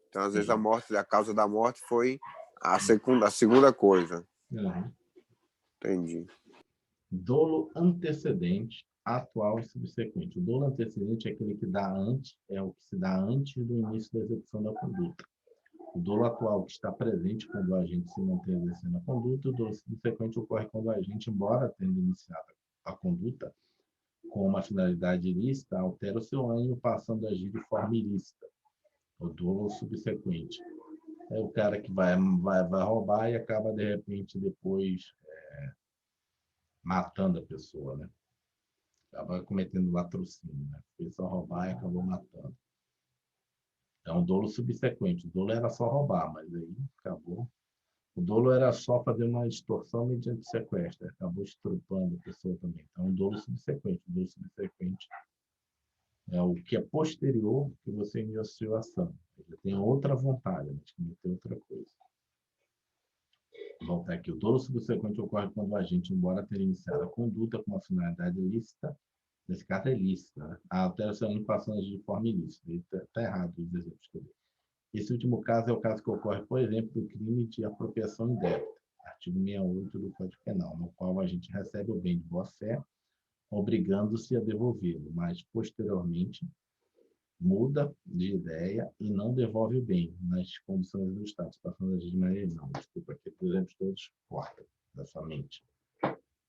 Então, às vezes, a causa da morte foi a segunda coisa. Uhum. Entendi. Dolo antecedente, atual e subsequente. O dolo antecedente é aquele que dá antes, é o que se dá antes do início da execução da conduta. O dolo atual, que está presente quando o agente se mantém exercendo a conduta, o dolo subsequente ocorre quando o agente, embora tendo iniciado a conduta com uma finalidade ilícita, altera o seu ânimo, passando a agir de forma ilícita. O dolo subsequente é o cara que vai roubar e acaba, de repente, depois matando a pessoa, né? Acaba cometendo latrocínio, né? Foi só roubar e acabou matando. É um dolo subsequente. O dolo era só roubar, mas aí acabou. O dolo era só fazer uma extorsão mediante sequestro. Acabou estrupando a pessoa também. Então, um dolo subsequente. O dolo subsequente é o que é posterior que você iniciou a ação. Ele tem outra vontade, mas cometeu outra coisa. Vou voltar aqui. O dolo subsequente ocorre quando o agente, embora tenha iniciado a conduta com uma finalidade ilícita, nesse caso é ilícita, né? A alteração passando de forma ilícita. Está errado os exemplos que eu dei. Esse último caso é o caso que ocorre, por exemplo, do crime de apropriação indébita, artigo 68 do Código Penal, no qual a gente recebe o bem de boa-fé, obrigando-se a devolvê-lo, mas, posteriormente, muda de ideia e não devolve o bem nas condições do Estado. Passando a agir de maneira não. Desculpa, aqui, por exemplo, todos cortam da sua mente.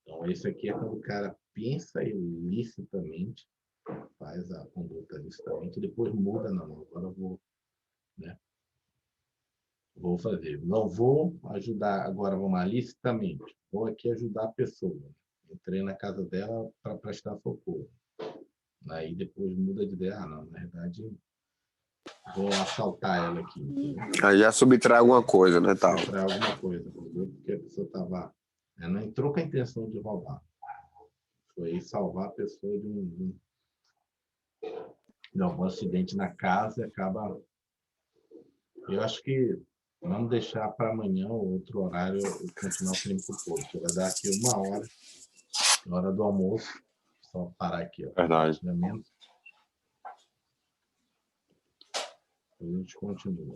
Então, esse aqui é quando o cara pensa ilicitamente, faz a conduta ilicitamente, e depois muda, não, agora eu vou, né? Vou fazer. Não vou ajudar agora, vamos lá, licitamente. Vou aqui ajudar a pessoa. Entrei na casa dela para prestar socorro. Aí depois muda de ideia. Ah, não, na verdade, vou assaltar ela aqui. Entendeu? Aí já subtrai alguma coisa, né, tal? Subtrai alguma coisa, entendeu? Porque a pessoa estava... Não entrou com a intenção de roubar. Foi salvar a pessoa de algum acidente na casa e acaba... Eu acho que vamos deixar para amanhã ou outro horário eu continuar o crime culposo. Vai dar aqui 1 hora, hora do almoço. Só parar aqui. Ó, verdade. A gente continua.